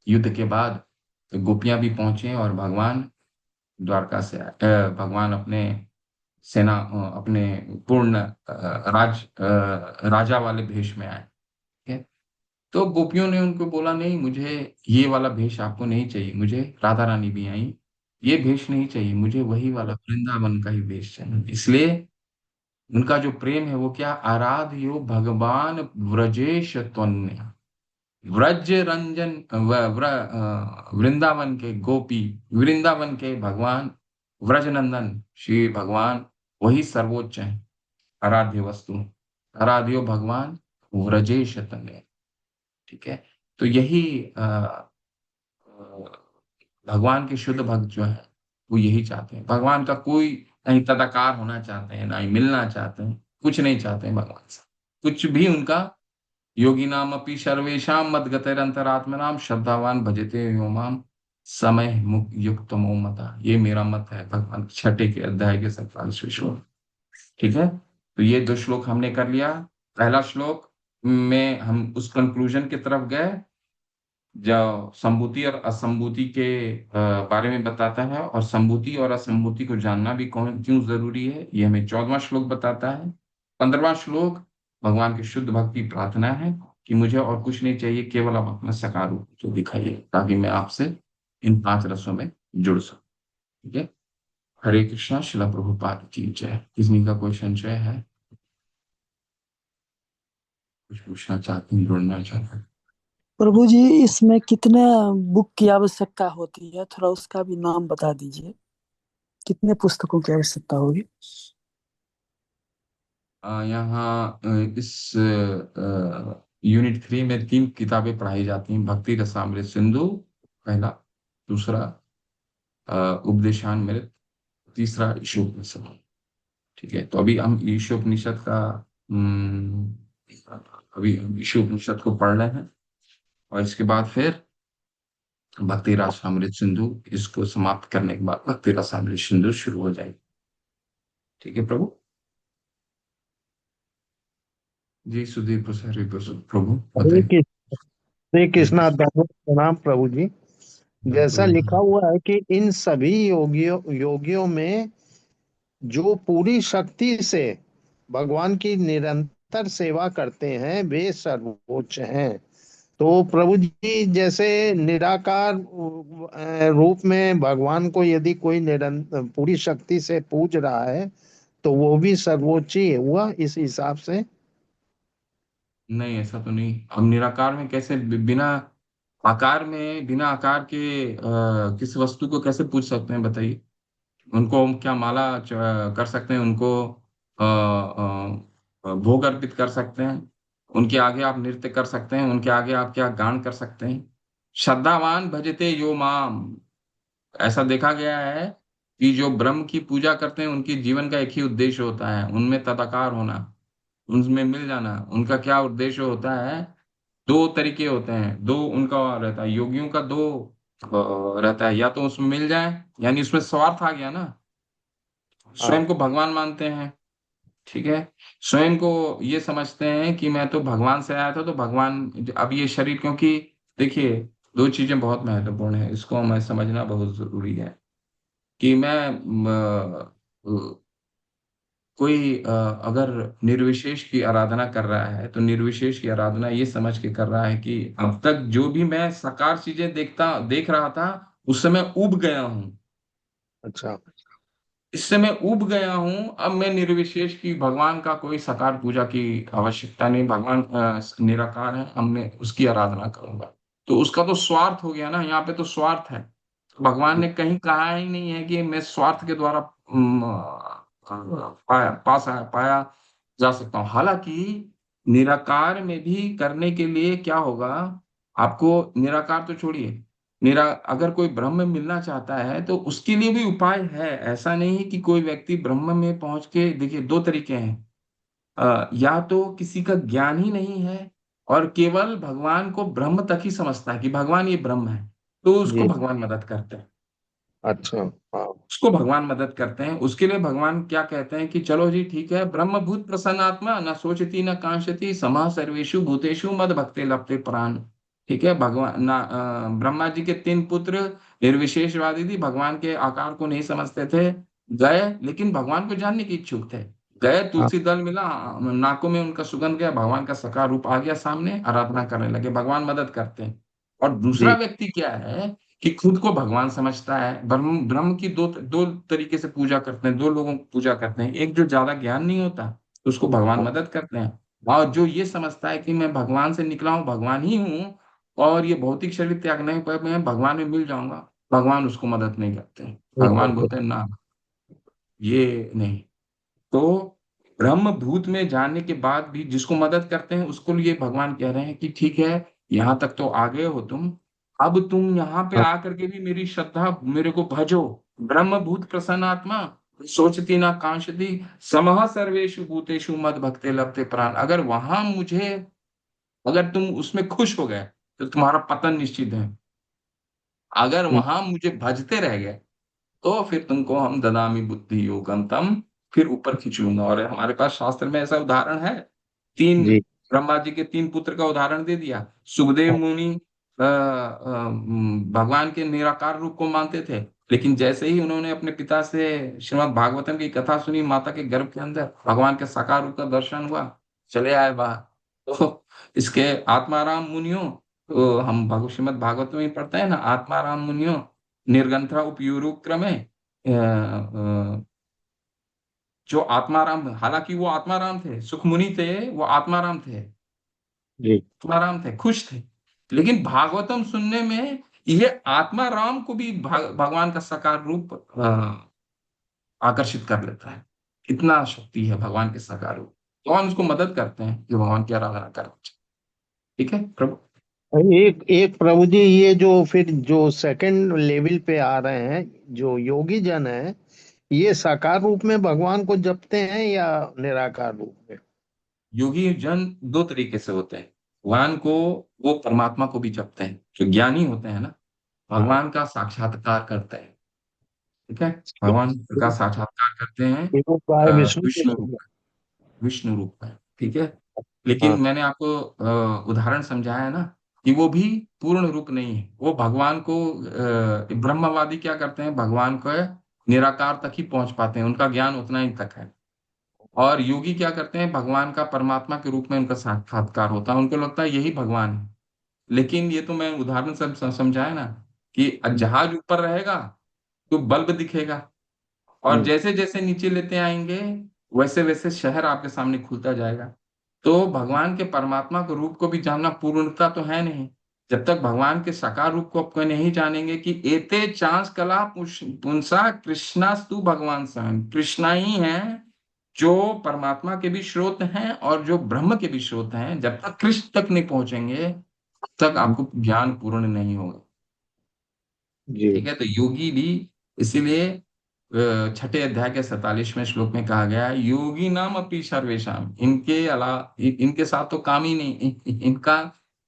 युद्ध के बाद, तो गोपियां भी पहुंचे और भगवान द्वारका से आए। भगवान अपने सेना अपने पूर्ण राजा वाले भेष में आए। ठीक है, तो गोपियों ने उनको बोला नहीं, मुझे ये वाला भेष आपको नहीं चाहिए, मुझे राधा रानी भी आई, ये भेष नहीं चाहिए, मुझे वही वाला वृंदावन का ही भेष चाहिए। इसलिए उनका जो प्रेम है वो क्या, आराध्यो भगवान व्रजेश त्वन्य, व्रज रंजन वृंदावन के गोपी, वृंदावन के भगवान, व्रजनंदन श्री भगवान वही सर्वोच्च है, आराध्य वस्तु, आराध्यो भगवान व्रजेश तनय। ठीक है, तो यही भगवान के शुद्ध भक्त जो है वो यही चाहते हैं। भगवान का कोई नहीं तदाकार होना चाहते हैं, ना ही मिलना चाहते हैं, कुछ नहीं चाहते हैं भगवान से, कुछ भी उनका। योगी नाम अपि सर्वेशम मद्गतैरंतरात्मनाम श्रद्धावान भजते यो माम समय युक्त मता, ये मेरा मत है। भगवान छठे के अध्याय के 47वें श्लोक। ठीक है, तो ये दो श्लोक हमने कर लिया। पहला श्लोक में हम उस कंक्लूजन की तरफ गए जो संभूति और असंभूति के बारे में बताता है, और संभूति और असंभूति को जानना भी कौन क्यों जरूरी है, ये हमें 14वां श्लोक बताता है। 15वां श्लोक भगवान की शुद्ध भक्ति प्रार्थना है कि मुझे और कुछ नहीं चाहिए, केवल आप अपना साकार रूप जो दिखाइए, ताकि मैं आपसे इन 5 रसों में जुड़ सकूं। ठीक है, हरे कृष्णा। शिला प्रभुपाद की जय। किसी का कोई संशय है, कुछ पूछना चाहते हैं, जुड़ना चाहते हैं? प्रभु जी, इसमें कितने बुक की आवश्यकता होती है, थोड़ा उसका भी नाम बता दीजिए। कितने पुस्तकों की आवश्यकता होगी? यहाँ इस यूनिट 3 में 3 किताबें पढ़ाई जाती हैं। भक्ति रसामृत सिंधु पहला, दूसरा उपदेशामृत, तीसरा ईशोपनिषद। ठीक है, तो अभी हम ईशोपनिषद का अभी हम ईशोपनिषद को पढ़ रहे हैं, और इसके बाद फिर भक्ति रसामृत सिंधु, इसको समाप्त करने के बाद भक्ति रसामृत सिंधु शुरू हो जाएगी। ठीक है प्रभु जी। सुधीर प्रभु हरे बताइए। कृष्ण। श्री कृष्णा धन्यवाद, प्रणाम प्रभु जी। जैसा लिखा हुआ है कि इन सभी योगियों योगियों में जो पूरी शक्ति से भगवान की निरंतर सेवा करते हैं वे सर्वोच्च हैं। तो प्रभु जी, जैसे निराकार रूप में भगवान को यदि कोई निरंतर पूरी शक्ति से पूज रहा है तो वो भी सर्वोच्च ही हुआ इस हिसाब से? नहीं, ऐसा तो नहीं। हम निराकार में कैसे बिना आकार में, बिना आकार के किस वस्तु को कैसे पूछ सकते हैं बताइए? उनको हम क्या माला कर सकते हैं? उनको भोग अर्पित कर सकते हैं? उनके आगे आप नृत्य कर सकते हैं? उनके आगे आप क्या गान कर सकते हैं? श्रद्धावान भजते यो माम, ऐसा देखा गया है कि जो ब्रह्म की पूजा करते हैं उनके जीवन का एक ही उद्देश्य होता है, उनमें तदाकार होना, उनमें मिल जाना। उनका क्या उद्देश्य होता है? 2 तरीके होते हैं, 2 उनका रहता है, योगियों का 2 रहता है। या तो उसमें मिल जाए, यानी उसमें स्वार्थ आ गया ना, स्वयं हाँ को भगवान मानते हैं। ठीक है, स्वयं को ये समझते हैं कि मैं तो भगवान से आया था, तो भगवान अब ये शरीर, क्योंकि देखिए 2 चीजें बहुत महत्वपूर्ण है, इसको हमें समझना बहुत जरूरी है कि कोई अगर निर्विशेष की आराधना कर रहा है, तो निर्विशेष की आराधना ये समझ के कर रहा है कि अब तक जो भी मैं साकार चीजें देख रहा था, उस समय ऊब गया हूं, अच्छा। इस समय ऊब गया हूं। अब मैं निर्विशेष की, भगवान का कोई साकार पूजा की आवश्यकता नहीं, भगवान निराकार है, अब मैं उसकी आराधना करूंगा। तो उसका तो स्वार्थ हो गया ना, यहाँ पे तो स्वार्थ है। भगवान ने कहीं कहा ही नहीं है कि मैं स्वार्थ के द्वारा पाया जा सकता हूँ। हालांकि निराकार में भी करने के लिए क्या होगा, आपको निराकार तो छोड़िए, अगर कोई ब्रह्म में मिलना चाहता है तो उसके लिए भी उपाय है। ऐसा नहीं है कि कोई व्यक्ति ब्रह्म में पहुंच के, देखिए 2 तरीके हैं। या तो किसी का ज्ञान ही नहीं है और केवल भगवान को ब्रह्म तक ही समझता है कि भगवान ये ब्रह्म है, तो उसको जी। भगवान मदद करते हैं। अच्छा। हाँ। उसको भगवान मदद करते हैं। उसके लिए भगवान क्या कहते हैं कि चलो जी ठीक है, ब्रह्म भूत प्रसन्नात्मा न सोचती न कांक्षति समः सर्वेषु भूतेषु मद भक्ति लभते प्राण। ठीक है, भगवान ना ब्रह्मा जी के 3 पुत्र निर्विशेषवादी थी, भगवान के आकार को नहीं समझते थे, गए लेकिन भगवान को जानने की इच्छुक थे। गए, हाँ तुलसी दल मिला, नाकों में उनका सुगंध गया, भगवान का साकार रूप आ गया सामने, आराधना करने लगे, भगवान मदद करते हैं। और दूसरा जी। व्यक्ति क्या है कि खुद को भगवान समझता है। ब्रह्म ब्रह्म की दो तरीके से पूजा करते हैं, 2 लोगों को पूजा करते हैं। एक जो ज्यादा ज्ञान नहीं होता, तो उसको भगवान हाँ। मदद करते हैं। और जो ये समझता है कि मैं भगवान से निकला हूँ, भगवान ही हूँ, और ये भौतिक शरीर त्यागने पर मैं भगवान में मिल जाऊंगा, भगवान उसको मदद नहीं करते हैं। नहीं भगवान करते। बोलते हैं ना, ये नहीं। तो ब्रह्म भूत में जानने के बाद भी जिसको मदद करते हैं, उसको लिए भगवान कह रहे हैं कि ठीक है, यहाँ तक तो आ गए हो तुम, अब तुम यहाँ पे हाँ। आकर के भी मेरी श्रद्धा, मेरे को भजो। ब्रह्म भूत प्रसन्न आत्मा, सोचती ना कांक्षती समः सर्वेषु भूतेषु मद भक्ते लभते प्राण। अगर वहां मुझे, अगर तुम उसमें खुश हो गए तो तुम्हारा पतन निश्चित है। अगर वहां मुझे भजते रह गए तो फिर तुमको हम ददामी बुद्धि योगम तम, फिर ऊपर खींच लूंगा। और हमारे पास शास्त्र में ऐसा उदाहरण है, तीन, जी। ब्रह्मा जी के तीन पुत्र का उदाहरण दे दिया। सुखदेव हाँ, मुनि भगवान के निराकार रूप को मानते थे, लेकिन जैसे ही उन्होंने अपने पिता से श्रीमद् भागवतम की कथा सुनी, माता के गर्भ के अंदर भगवान के साकार रूप का दर्शन हुआ, चले आए बाहर। तो इसके आत्माराम मुनियों, तो हम श्रीमद् भागवत में ही पढ़ते हैं ना, आत्माराम मुनियों निर्गंथरा उपयूरु क्रमे जो आत्माराम, हालांकि वो आत्माराम थे, सुखमुनि थे, वो आत्माराम थे, जी। आत्माराम थे, खुश थे। लेकिन भागवतम सुनने में ये आत्माराम को भी भगवान का साकार रूप आकर्षित कर लेता है। इतना शक्ति है भगवान के साकार रूप। भगवान उसको मदद करते हैं जो भगवान की आराधना करते हैं। ठीक है प्रभु। एक एक प्रभु जी, ये जो फिर जो सेकंड लेवल पे आ रहे हैं, जो योगी जन है, ये साकार रूप में भगवान को जपते हैं या निराकार रूप में? योगी जन दो तरीके से होते हैं। भगवान को, वो परमात्मा को भी जपते हैं। जो ज्ञानी होते हैं ना, हाँ। भगवान का साक्षात्कार करते हैं। ठीक है, भगवान का साक्षात्कार करते हैं वो काय विष्णु के विष्णु रूप रूप में, विष्णु रूप में। ठीक है, में। लेकिन हाँ। मैंने आपको उदाहरण समझाया ना कि वो भी पूर्ण रूप नहीं है। वो भगवान को ब्रह्मवादी क्या करते हैं, भगवान को निराकार तक ही पहुंच पाते हैं, उनका ज्ञान उतना ही तक है। और योगी क्या करते हैं, भगवान का परमात्मा के रूप में उनका साक्षात्कार होता है, उनको लगता है यही भगवान है। लेकिन ये तो मैं उदाहरण से समझाया ना कि जहाज ऊपर रहेगा तो बल्ब दिखेगा, और हम्म। जैसे जैसे नीचे लेते आएंगे वैसे वैसे शहर आपके सामने खुलता जाएगा। तो भगवान के परमात्मा के रूप को भी जानना पूर्णता तो है नहीं, जब तक भगवान के साकार रूप को आप नहीं जानेंगे कि एते चांस कला पुंसा कृष्णास्तु भगवान स्वयं, कृष्णा ही है जो परमात्मा के भी स्रोत हैं और जो ब्रह्म के भी स्रोत हैं। जब तक कृष्ण तक नहीं पहुंचेंगे तब तक आपको ज्ञान पूर्ण नहीं होगा। जी। ठीक है, तो योगी भी, इसीलिए छठे अध्याय के 47वें श्लोक में कहा गया है, योगी नाम अपि सर्वेशम, इनके अलावा इनके साथ तो काम ही नहीं इनका।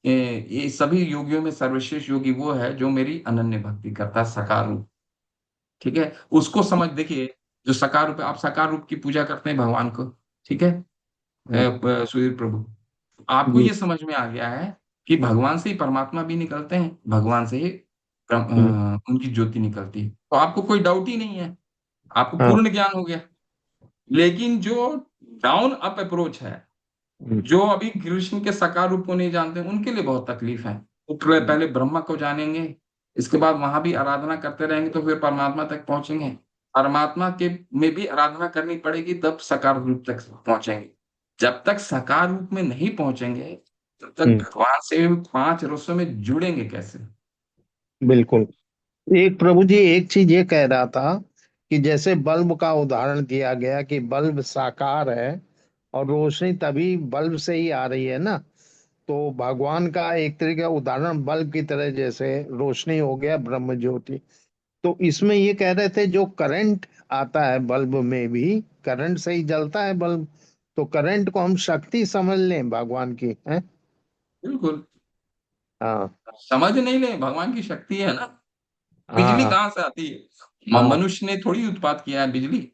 ये सभी योगियों में सर्वश्रेष्ठ योगी वो है जो मेरी अनन्य भक्ति करता है, साकार रूप। ठीक है, उसको समझ, देखिए जो साकार रूप है, आप साकार रूप की पूजा करते हैं भगवान को। ठीक है, हाँ। सुधीर प्रभु, आपको जी। ये समझ में आ गया है कि भगवान से ही परमात्मा भी निकलते हैं, भगवान से ही हम्म। उनकी ज्योति निकलती है, तो आपको कोई डाउट ही नहीं है, आपको हाँ। पूर्ण ज्ञान हो गया। लेकिन जो डाउन अप अप्रोच है, हम्म। जो अभी कृष्ण के साकार रूप को नहीं जानते, उनके लिए बहुत तकलीफ है। वो पहले ब्रह्मा को जानेंगे, इसके बाद वहां भी आराधना करते रहेंगे तो फिर परमात्मा तक पहुंचेंगे। परमात्मा के में भी आराधना करनी पड़ेगी तब साकार रूप तक पहुंचेंगे। जब तक साकार रूप में नहीं पहुंचेंगे तब तक हम्म। भगवान से पांच रसों में जुड़ेंगे कैसे। बिल्कुल। एक प्रभु जी, एक चीज ये कह रहा था कि जैसे बल्ब का उदाहरण दिया गया कि बल्ब साकार है और रोशनी तभी बल्ब से ही आ रही है ना, तो भगवान का एक तरीके का उदाहरण बल्ब की तरह, जैसे रोशनी हो गया ब्रह्म ज्योति। तो इसमें ये कह रहे थे जो करंट आता है बल्ब में भी, करंट से ही जलता है बल्ब, तो करंट को हम शक्ति समझ लें भगवान की है। बिल्कुल, हाँ। समझ नहीं ले, भगवान की शक्ति है ना। बिजली हाँ। कहाँ से आती है, हाँ। मनुष्य ने थोड़ी उत्पाद किया है बिजली।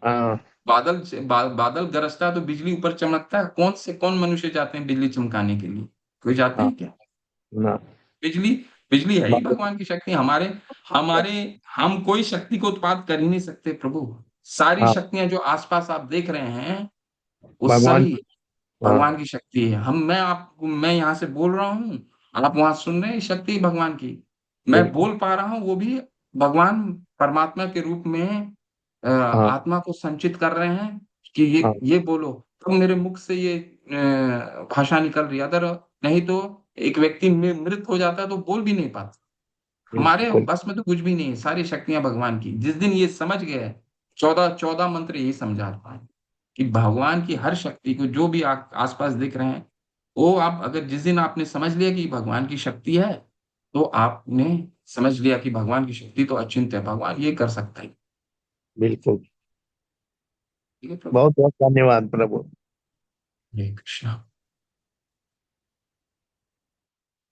हाँ। बादल गरजता है तो बिजली ऊपर चमकता है, कौन मनुष्य जाते हैं बिजली चमकाने के लिए, कोई जाते हाँ। हैं क्या। ना। बिजली, बिजली है ही भगवान की शक्ति। हमारे हमारे हम कोई शक्ति को उत्पाद कर ही नहीं सकते प्रभु। सारी हाँ। शक्तियां जो आसपास आप देख रहे हैं वो भगवान। सभी हाँ। भगवान की शक्ति है। मैं यहाँ से बोल रहा हूँ, आप वहां सुन रहे हैं, शक्ति भगवान की। मैं बिल्कुल। बोल पा रहा हूँ, वो भी भगवान परमात्मा के रूप में हाँ। आत्मा को संचित कर रहे हैं कि हाँ। ये बोलो, तो मेरे मुख से ये भाषा निकल रही है। अगर नहीं तो एक व्यक्ति मृत हो जाता है तो बोल भी नहीं पाता। हमारे बिल्कुल। बस में तो कुछ भी नहीं है, सारी शक्तियां भगवान की। जिस दिन ये समझ गए, 14 मंत्र यही समझा पाए कि भगवान की हर शक्ति को, जो भी आसपास दिख रहे हैं, वो आप अगर जिस दिन आपने समझ लिया कि भगवान की शक्ति है, तो आपने समझ लिया कि भगवान की शक्ति तो अचिंत्य है, भगवान ये कर सकता है। बिल्कुल। ठीक है प्रभु। बहुत बहुत धन्यवाद प्रभु। हरे कृष्णा।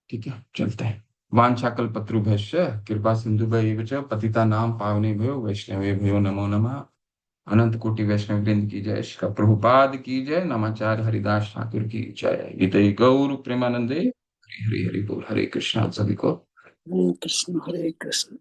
ठीक है, चलते हैं। वाञ्छाकल्पतरुभ्यश्च कृपा सिन्धुभ्यैव च पतितानां पावनेभ्यो वैष्णवेभ्यो नमो नमः। अनंत कोटि वैष्णव वृंद की जय। श्री प्रभुपाद की जय। नमाचार्य हरिदास ठाकुर की जय। गीतई गौर प्रेमानंदे। हरि हरि हरि बोल। हरे कृष्णा। आप सभी को हरे कृष्ण हरे कृष्ण।